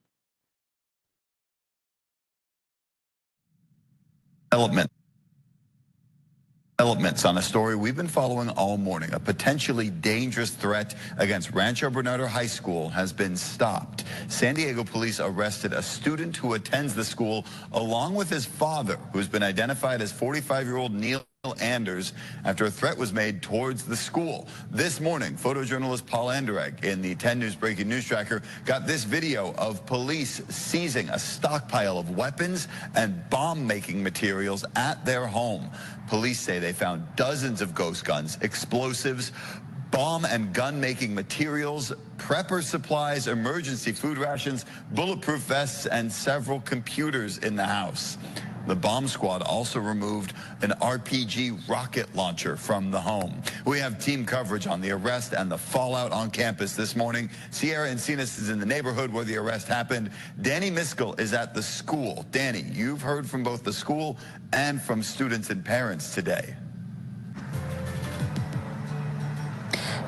Developments on a story we've been following all morning. A potentially dangerous threat against Rancho Bernardo High School has been stopped. San Diego police arrested a student who attends the school along with his father, who's been identified as 45-year-old Neil Anders, after a threat was made towards the school. This morning, photojournalist Paul Anderegg in the 10 News Breaking News Tracker got this video of police seizing a stockpile of weapons and bomb-making materials at their home. Police say they found dozens of ghost guns, explosives, bomb and gun-making materials, prepper supplies, emergency food rations, bulletproof vests, and several computers in the house. The bomb squad also removed an RPG rocket launcher from the home. We have team coverage on the arrest and the fallout on campus this morning. Sierra Encinas is in the neighborhood where the arrest happened. Danny Miskell is at the school. Danny, you've heard from both the school and from students and parents today.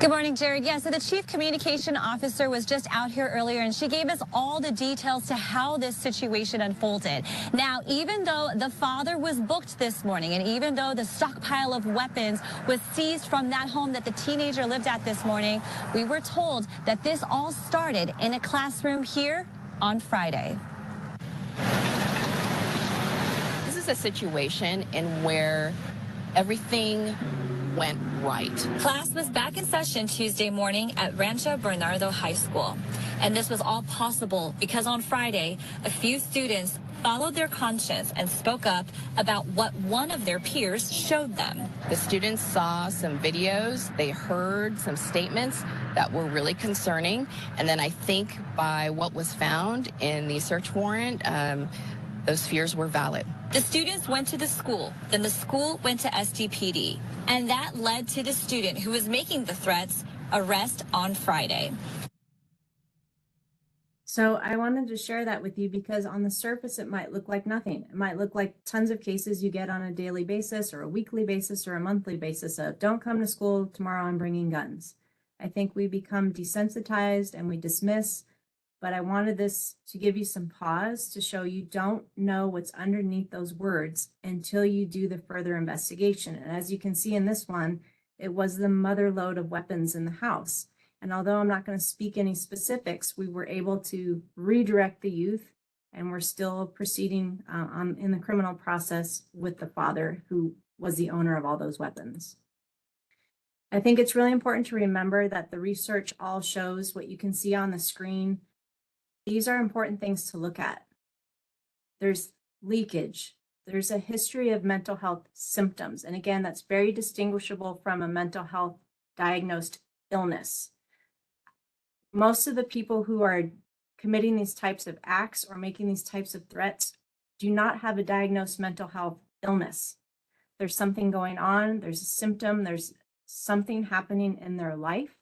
Good morning, Jared. Yeah, so the chief communication officer was just out here earlier, and she gave us all the details to how this situation unfolded. Now, even though the father was booked this morning, and even though the stockpile of weapons was seized from that home that the teenager lived at this morning, we were told that this all started in a classroom here on Friday. This is a situation in where everything went right. Class was back in session Tuesday morning at Rancho Bernardo High School. And this was all possible because on Friday, a few students followed their conscience and spoke up about what one of their peers showed them. The students saw some videos, they heard some statements that were really concerning. And then I think by what was found in the search warrant, those fears were valid. The students went to the school, then the school went to SDPD, and that led to the student who was making the threats arrest on Friday. So I wanted to share that with you because on the surface, it might look like nothing. It might look like tons of cases you get on a daily basis or a weekly basis or a monthly basis of don't come to school tomorrow, I'm bringing guns. I think we become desensitized and we dismiss. But I wanted this to give you some pause to show you don't know what's underneath those words until you do the further investigation. And as you can see in this one, it was the mother lode of weapons in the house. And although I'm not going to speak any specifics, we were able to redirect the youth, and we're still proceeding in the criminal process with the father who was the owner of all those weapons. I think it's really important to remember that the research all shows what you can see on the screen. These are important things to look at. There's leakage. There's a history of mental health symptoms. And again, that's very distinguishable from a mental health diagnosed illness. Most of the people who are committing these types of acts or making these types of threats do not have a diagnosed mental health illness. There's something going on. There's a symptom. There's something happening in their life.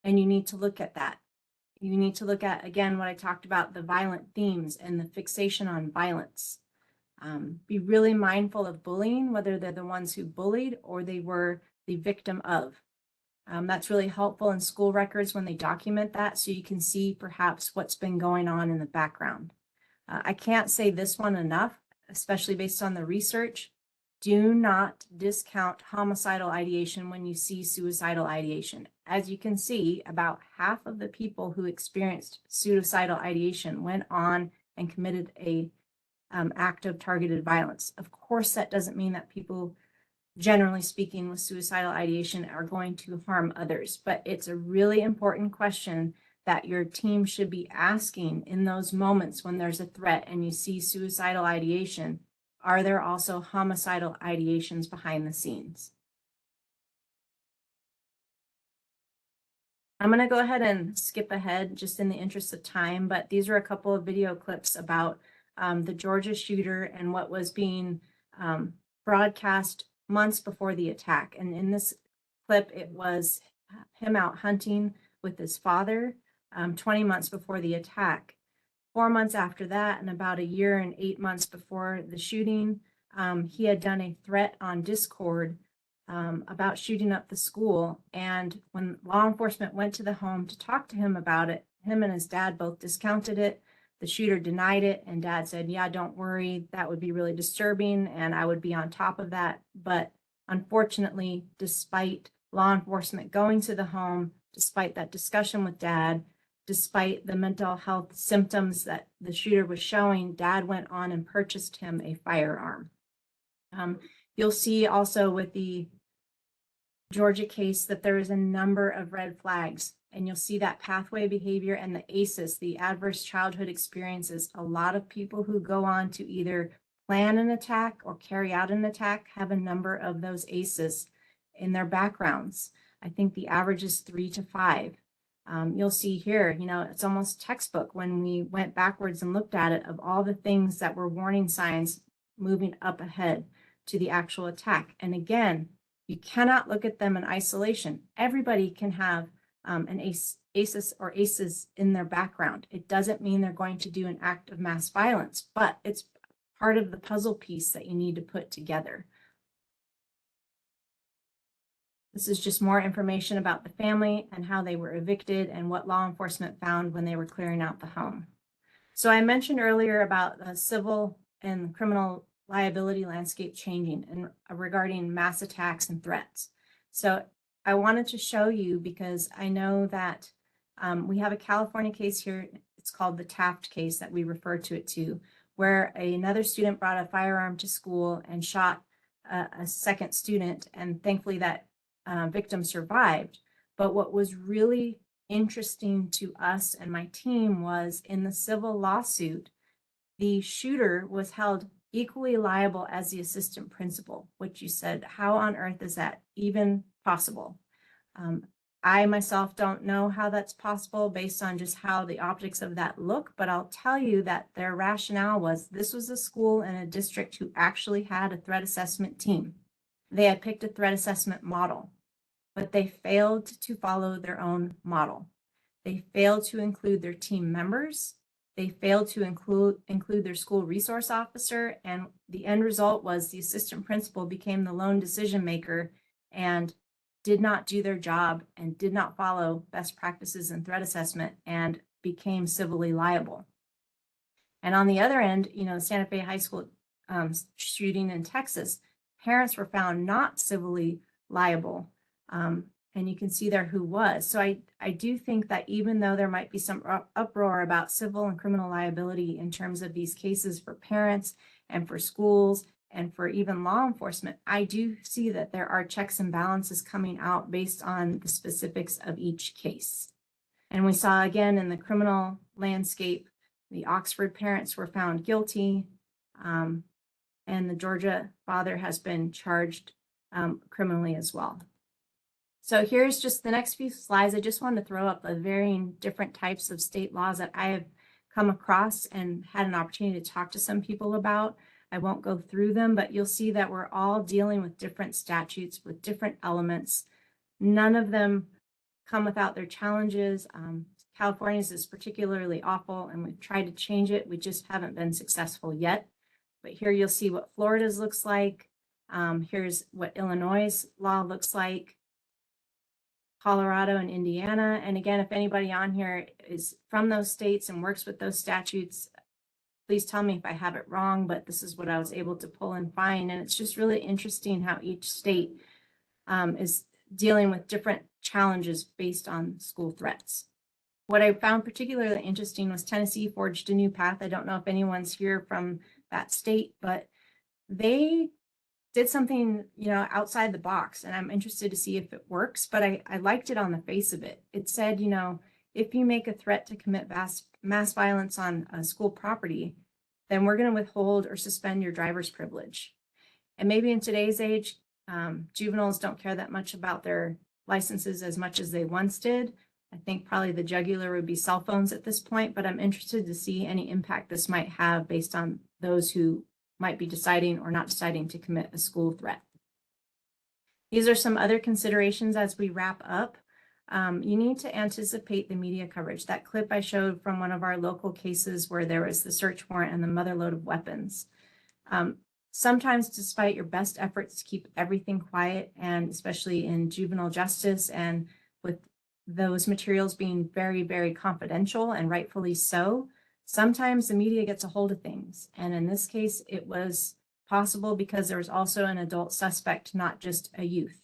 And you need to look at that. You need to look at, again, what I talked about, the violent themes and the fixation on violence. Be really mindful of bullying, whether they're the ones who bullied or they were the victim of. That's really helpful in school records when they document that, so you can see perhaps what's been going on in the background. I can't say this one enough, especially based on the research. Do not discount homicidal ideation when you see suicidal ideation. As you can see, about half of the people who experienced suicidal ideation went on and committed a act of targeted violence. Of course, that doesn't mean that people, generally speaking, with suicidal ideation are going to harm others, but it's a really important question that your team should be asking in those moments when there's a threat and you see suicidal ideation. Are there also homicidal ideations behind the scenes? I'm going to go ahead and skip ahead just in the interest of time, but these are a couple of video clips about the Georgia shooter and what was being broadcast months before the attack. And in this clip, it was him out hunting with his father 20 months before the attack. 4 months after that, and about a year and 8 months before the shooting, he had done a threat on Discord about shooting up the school. And when law enforcement went to the home to talk to him about it, him and his dad both discounted it. The shooter denied it, and dad said, yeah, don't worry, that would be really disturbing, and I would be on top of that. But unfortunately, despite law enforcement going to the home, despite that discussion with dad, despite the mental health symptoms that the shooter was showing, dad went on and purchased him a firearm. You'll see also with the Georgia case that there is a number of red flags, and you'll see that pathway behavior and the ACEs, the adverse childhood experiences. A lot of people who go on to either plan an attack or carry out an attack have a number of those ACEs in their backgrounds. I think the average is 3 to 5. You'll see here, you know, it's almost textbook when we went backwards and looked at it, of all the things that were warning signs moving up ahead to the actual attack. And again, you cannot look at them in isolation. Everybody can have an ACEs or ACEs in their background. It doesn't mean they're going to do an act of mass violence, but it's part of the puzzle piece that you need to put together. This is just more information about the family and how they were evicted and what law enforcement found when they were clearing out the home. So I mentioned earlier about the civil and criminal liability landscape changing and regarding mass attacks and threats. So I wanted to show you, because I know that we have a California case here. It's called the Taft case that we refer to it to, where another student brought a firearm to school and shot a second student, and thankfully that victim survived. But what was really interesting to us and my team was, in the civil lawsuit, the shooter was held equally liable as the assistant principal, which you said, how on earth is that even possible? I myself don't know how that's possible based on just how the optics of that look, but I'll tell you that their rationale was this was a school and a district who actually had a threat assessment team. They had picked a threat assessment model, but they failed to follow their own model. They failed to include their team members. They failed to include their school resource officer, and the end result was the assistant principal became the lone decision maker and did not do their job and did not follow best practices in threat assessment and became civilly liable. And on the other end, you know, the Santa Fe High School shooting in Texas, parents were found not civilly liable. And you can see there who was. So I do think that even though there might be some uproar about civil and criminal liability in terms of these cases for parents and for schools and for even law enforcement, I do see that there are checks and balances coming out based on the specifics of each case. And we saw again in the criminal landscape, the Oxford parents were found guilty, and the Georgia father has been charged criminally as well. So here's just the next few slides. I just wanted to throw up the varying different types of state laws that I have come across and had an opportunity to talk to some people about. I won't go through them, but you'll see that we're all dealing with different statutes with different elements. None of them come without their challenges. California's is particularly awful, and we've tried to change it. We just haven't been successful yet. But here you'll see what Florida's looks like. Here's what Illinois' law looks like. Colorado and Indiana. And again, if anybody on here is from those states and works with those statutes, please tell me if I have it wrong, but this is what I was able to pull and find. And it's just really interesting how each state is dealing with different challenges based on school threats. What I found particularly interesting was Tennessee forged a new path. I don't know if anyone's here from that state, but they did something, you know, outside the box, and I'm interested to see if it works, but I liked it on the face of it. It said, you know, if you make a threat to commit mass violence on a school property, then we're going to withhold or suspend your driver's privilege. And maybe in today's age, juveniles don't care that much about their licenses as much as they once did, I think probably the jugular would be cell phones at this point, but I'm interested to see any impact this might have based on those who might be deciding or not deciding to commit a school threat. These are some other considerations as we wrap up. You need to anticipate the media coverage. That clip I showed from one of our local cases where there was the search warrant and the mother lode of weapons. Sometimes, despite your best efforts to keep everything quiet, and especially in juvenile justice and with those materials being very, very confidential and rightfully so, sometimes the media gets a hold of things. And in this case, it was possible because there was also an adult suspect, not just a youth.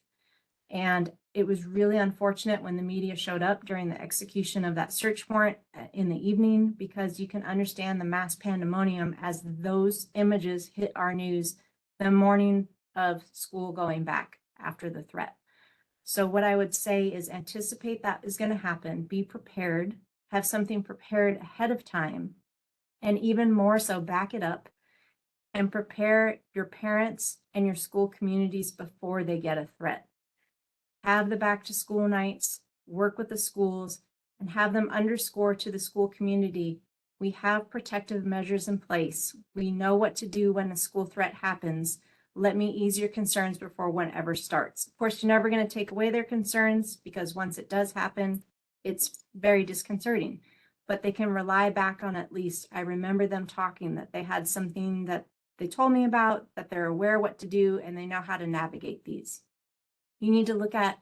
And it was really unfortunate when the media showed up during the execution of that search warrant in the evening, because you can understand the mass pandemonium as those images hit our news the morning of school going back after the threat. So what I would say is anticipate that is going to happen, be prepared, have something prepared ahead of time, and even more so, back it up and prepare your parents and your school communities before they get a threat. Have the back to school nights, work with the schools, and have them underscore to the school community, we have protective measures in place. We know what to do when a school threat happens. Let me ease your concerns before one ever starts. Of course, you're never going to take away their concerns, because once it does happen, it's very disconcerting. But they can rely back on, at least, I remember them talking that they had something that they told me about, that they're aware what to do, and they know how to navigate these. You need to look at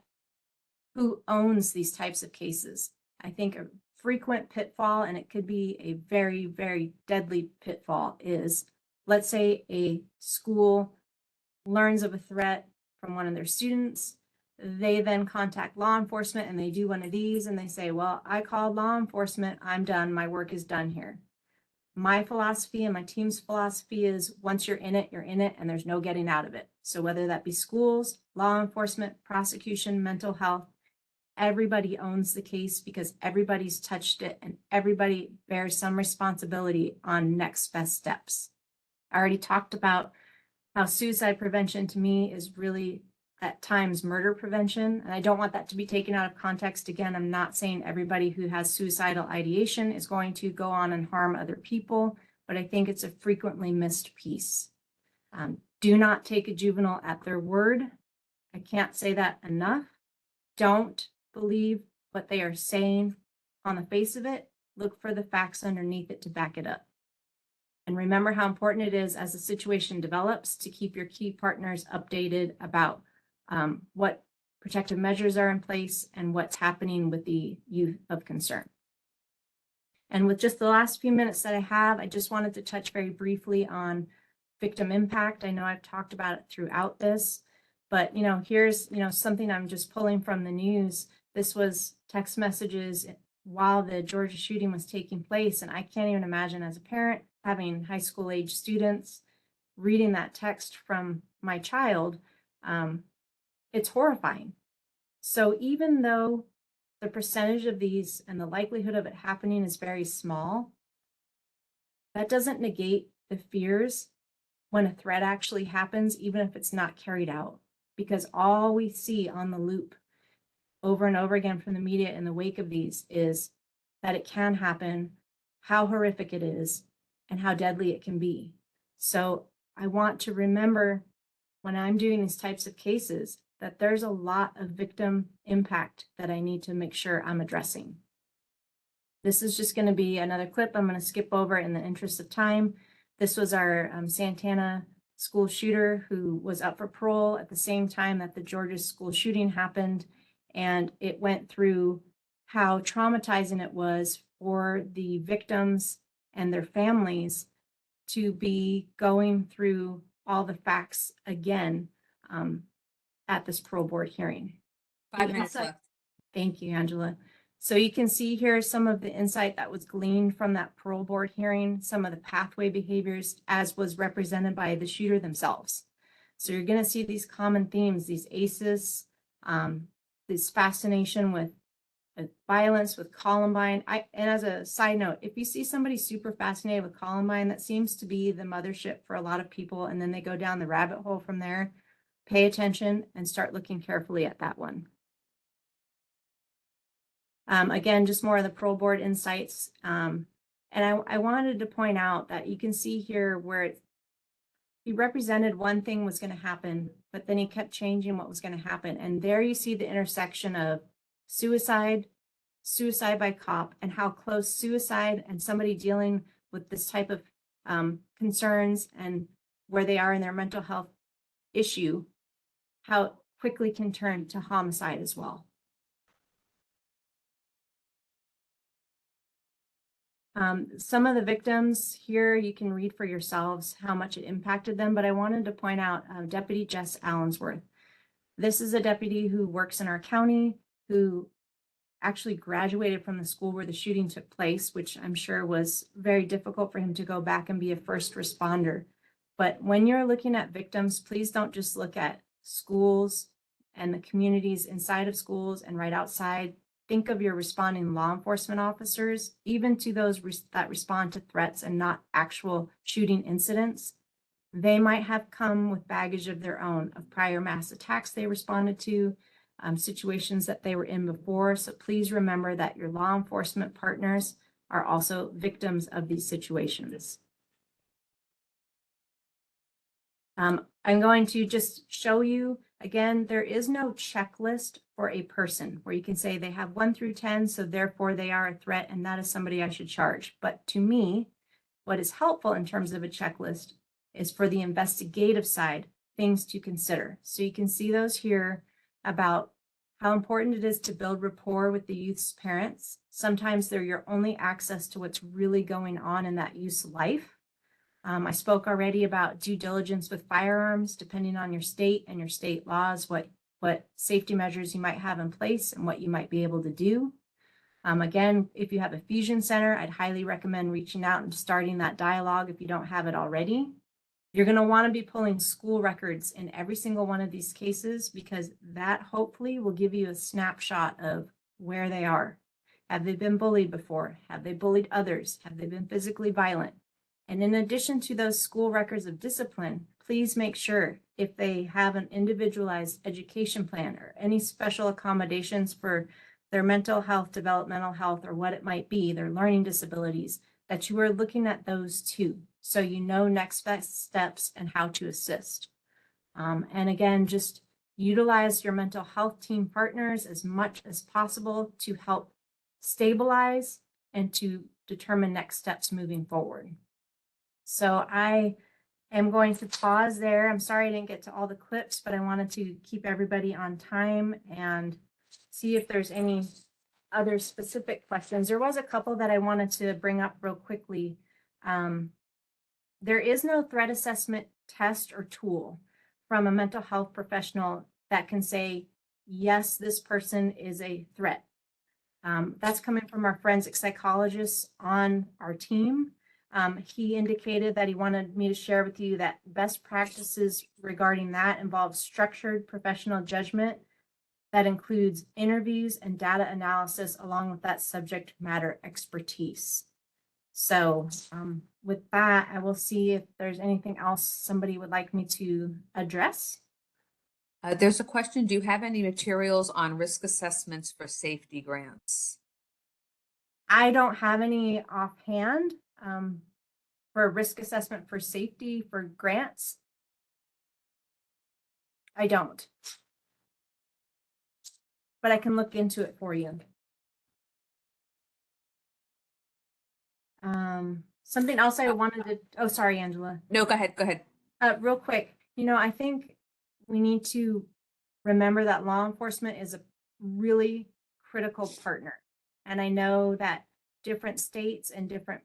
who owns these types of cases. I think a frequent pitfall, and it could be a very, very deadly pitfall, is, let's say a school learns of a threat from one of their students. They then contact law enforcement and they do one of these and they say, well, I called law enforcement, I'm done, my work is done here. My philosophy and my team's philosophy is, once you're in it, and there's no getting out of it. So whether that be schools, law enforcement, prosecution, mental health, everybody owns the case, because everybody's touched it and everybody bears some responsibility on next best steps. I already talked about how suicide prevention to me is really at times murder prevention. And I don't want that to be taken out of context. Again, I'm not saying everybody who has suicidal ideation is going to go on and harm other people, but I think it's a frequently missed piece. Do not take a juvenile at their word. I can't say that enough. Don't believe what they are saying on the face of it. Look for the facts underneath it to back it up. And remember how important it is, as the situation develops, to keep your key partners updated about what protective measures are in place and what's happening with the youth of concern. And with just the last few minutes that I have, I just wanted to touch very briefly on victim impact. I know I've talked about it throughout this, but here's something I'm just pulling from the news. This was text messages while the Georgia shooting was taking place, and I can't even imagine, as a parent having high school age students, reading that text from my child. It's horrifying. So even though the percentage of these and the likelihood of it happening is very small, that doesn't negate the fears when a threat actually happens, even if it's not carried out, because all we see on the loop over and over again from the media in the wake of these is that it can happen, how horrific it is, and how deadly it can be. So I want to remember, when I'm doing these types of cases, that there's a lot of victim impact that I need to make sure I'm addressing. This is just going to be another clip I'm going to skip over in the interest of time. This was our Santana school shooter who was up for parole at the same time that the Georgia school shooting happened. And it went through how traumatizing it was for the victims and their families to be going through all the facts again at this parole board hearing. 5 minutes left. Thank you, Angela. So you can see here some of the insight that was gleaned from that parole board hearing, some of the pathway behaviors as was represented by the shooter themselves. So you're going to see these common themes, these ACEs, this fascination with violence, with Columbine. And as a side note, if you see somebody super fascinated with Columbine, that seems to be the mothership for a lot of people, and then they go down the rabbit hole from there, pay attention and start looking carefully at that one. Again, just more of the parole board insights. And I wanted to point out that you can see here where he represented one thing was going to happen, but then he kept changing what was going to happen. And there you see the intersection of suicide by cop, and how close suicide and somebody dealing with this type of concerns and where they are in their mental health issue, how quickly can turn to homicide as well. Some of the victims here, you can read for yourselves how much it impacted them, but I wanted to point out Deputy Jess Allensworth. This is a deputy who works in our county, who actually graduated from the school where the shooting took place, which I'm sure was very difficult for him to go back and be a first responder. But when you're looking at victims, please don't just look at schools and the communities inside of schools and right outside. Think of your responding law enforcement officers, even to those that respond to threats and not actual shooting incidents. They might have come with baggage of their own, of prior mass attacks they responded to, situations that they were in before. So please remember that your law enforcement partners are also victims of these situations. I'm going to just show you, again, there is no checklist for a person where you can say they have 1 through 10, so therefore they are a threat and that is somebody I should charge. But to me, what is helpful in terms of a checklist is for the investigative side, things to consider. So you can see those here about how important it is to build rapport with the youth's parents. Sometimes they're your only access to what's really going on in that youth's life. I spoke already about due diligence with firearms, depending on your state and your state laws, what safety measures you might have in place and what you might be able to do. Again, if you have a fusion center, I'd highly recommend reaching out and starting that dialogue if you don't have it already. You're going to want to be pulling school records in every single one of these cases, because that hopefully will give you a snapshot of where they are. Have they been bullied before? Have they bullied others? Have they been physically violent? And in addition to those school records of discipline, please make sure if they have an individualized education plan or any special accommodations for their mental health, developmental health, or what it might be, their learning disabilities, that you are looking at those too, so you know next best steps and how to assist. And again, just utilize your mental health team partners as much as possible to help stabilize and to determine next steps moving forward. So I am going to pause there. I'm sorry I didn't get to all the clips, but I wanted to keep everybody on time and see if there's any other specific questions. There was a couple that I wanted to bring up real quickly. There is no threat assessment test or tool from a mental health professional that can say, yes, this person is a threat. That's coming from our forensic psychologist on our team. He indicated that he wanted me to share with you that best practices regarding that involve structured professional judgment that includes interviews and data analysis along with that subject matter expertise. So with that, I will see if there's anything else somebody would like me to address. There's a question, do you have any materials on risk assessments for safety grants? I don't have any offhand for a risk assessment for safety for grants. I don't. But I can look into it for you. Something else I wanted to, oh, sorry, Angela. No, go ahead, go ahead. Real quick, I think we need to remember that law enforcement is a really critical partner. And I know that different states and different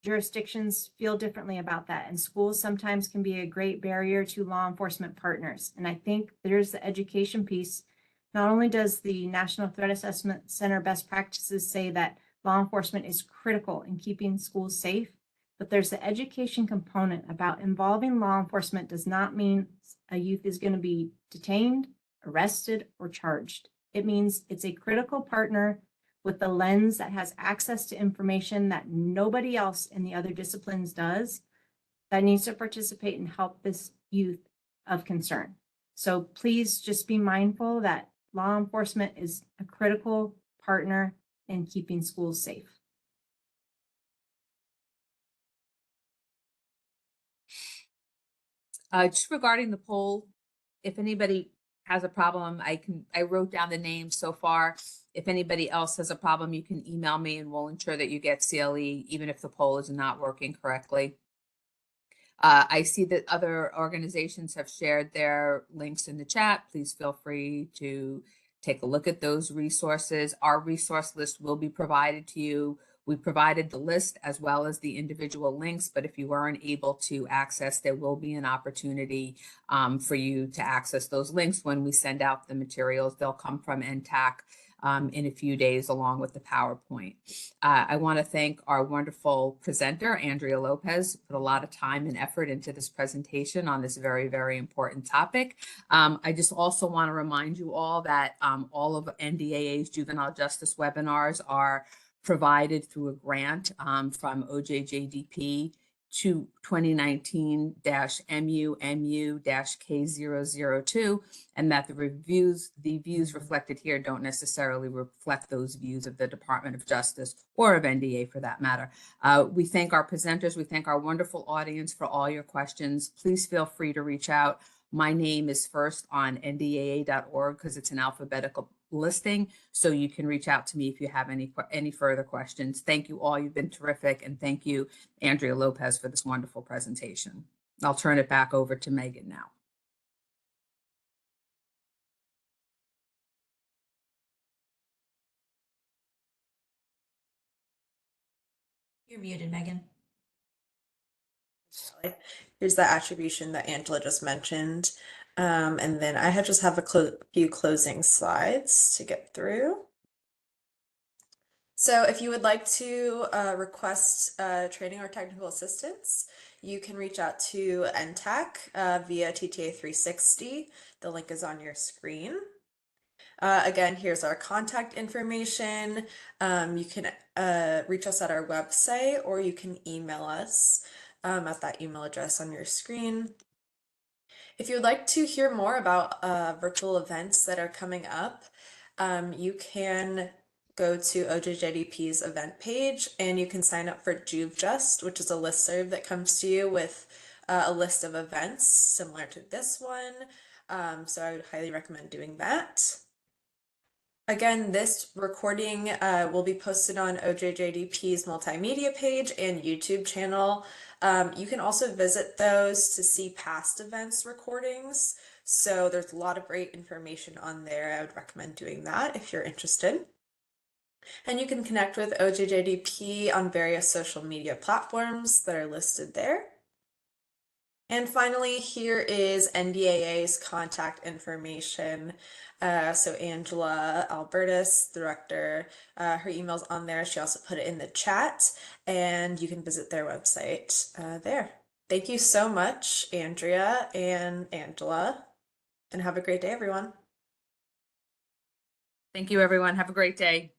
jurisdictions feel differently about that. And schools sometimes can be a great barrier to law enforcement partners. And I think there's the education piece. Not only does the National Threat Assessment Center best practices say that law enforcement is critical in keeping schools safe, but there's the education component about involving law enforcement does not mean a youth is going to be detained, arrested, or charged. It means it's a critical partner with the lens that has access to information that nobody else in the other disciplines does, that needs to participate and help this youth of concern. So please just be mindful that law enforcement is a critical partner in keeping schools safe. Just regarding the poll, if anybody has a problem, I wrote down the names so far. If anybody else has a problem, you can email me and we'll ensure that you get CLE, even if the poll is not working correctly. I see that other organizations have shared their links in the chat. Please feel free to take a look at those resources. Our resource list will be provided to you. We provided the list as well as the individual links, but if you weren't able to access, there will be an opportunity for you to access those links when we send out the materials. They'll come from NTAC in a few days along with the PowerPoint. I want to thank our wonderful presenter, Andrea Lopez, put a lot of time and effort into this presentation on this very, very important topic. I just also want to remind you all that all of NDAA's juvenile justice webinars are provided through a grant from OJJDP to 2019-MUMU-K002, and that the views reflected here don't necessarily reflect those views of the Department of Justice or of NDA for that matter. We thank our presenters. We thank our wonderful audience for all your questions. Please feel free to reach out. My name is first on ndaa.org because it's an alphabetical listing, so you can reach out to me if you have any further questions. Thank you all. You've been terrific, and thank you, Andrea Lopez, for this wonderful presentation. I'll turn it back over to Megan now. You're muted, Megan. Here's the attribution that Angela just mentioned. And then I just have a few closing slides to get through. So if you would like to request training or technical assistance, you can reach out to NTAC via TTA 360. The link is on your screen. Again, here's our contact information. You can reach us at our website, or you can email us at that email address on your screen. If you would like to hear more about virtual events that are coming up, you can go to OJJDP's event page and you can sign up for JuveJust, which is a listserv that comes to you with a list of events similar to this one. So I would highly recommend doing that. Again, this recording will be posted on OJJDP's multimedia page and YouTube channel. You can also visit those to see past events recordings. So there's a lot of great information on there. I would recommend doing that if you're interested. And you can connect with OJJDP on various social media platforms that are listed there. And finally, here is NDAA's contact information. So Angela Albertus, director, her email's on there. She also put it in the chat, and you can visit their website there. Thank you so much, Andrea and Angela, and have a great day, everyone. Thank you, everyone. Have a great day.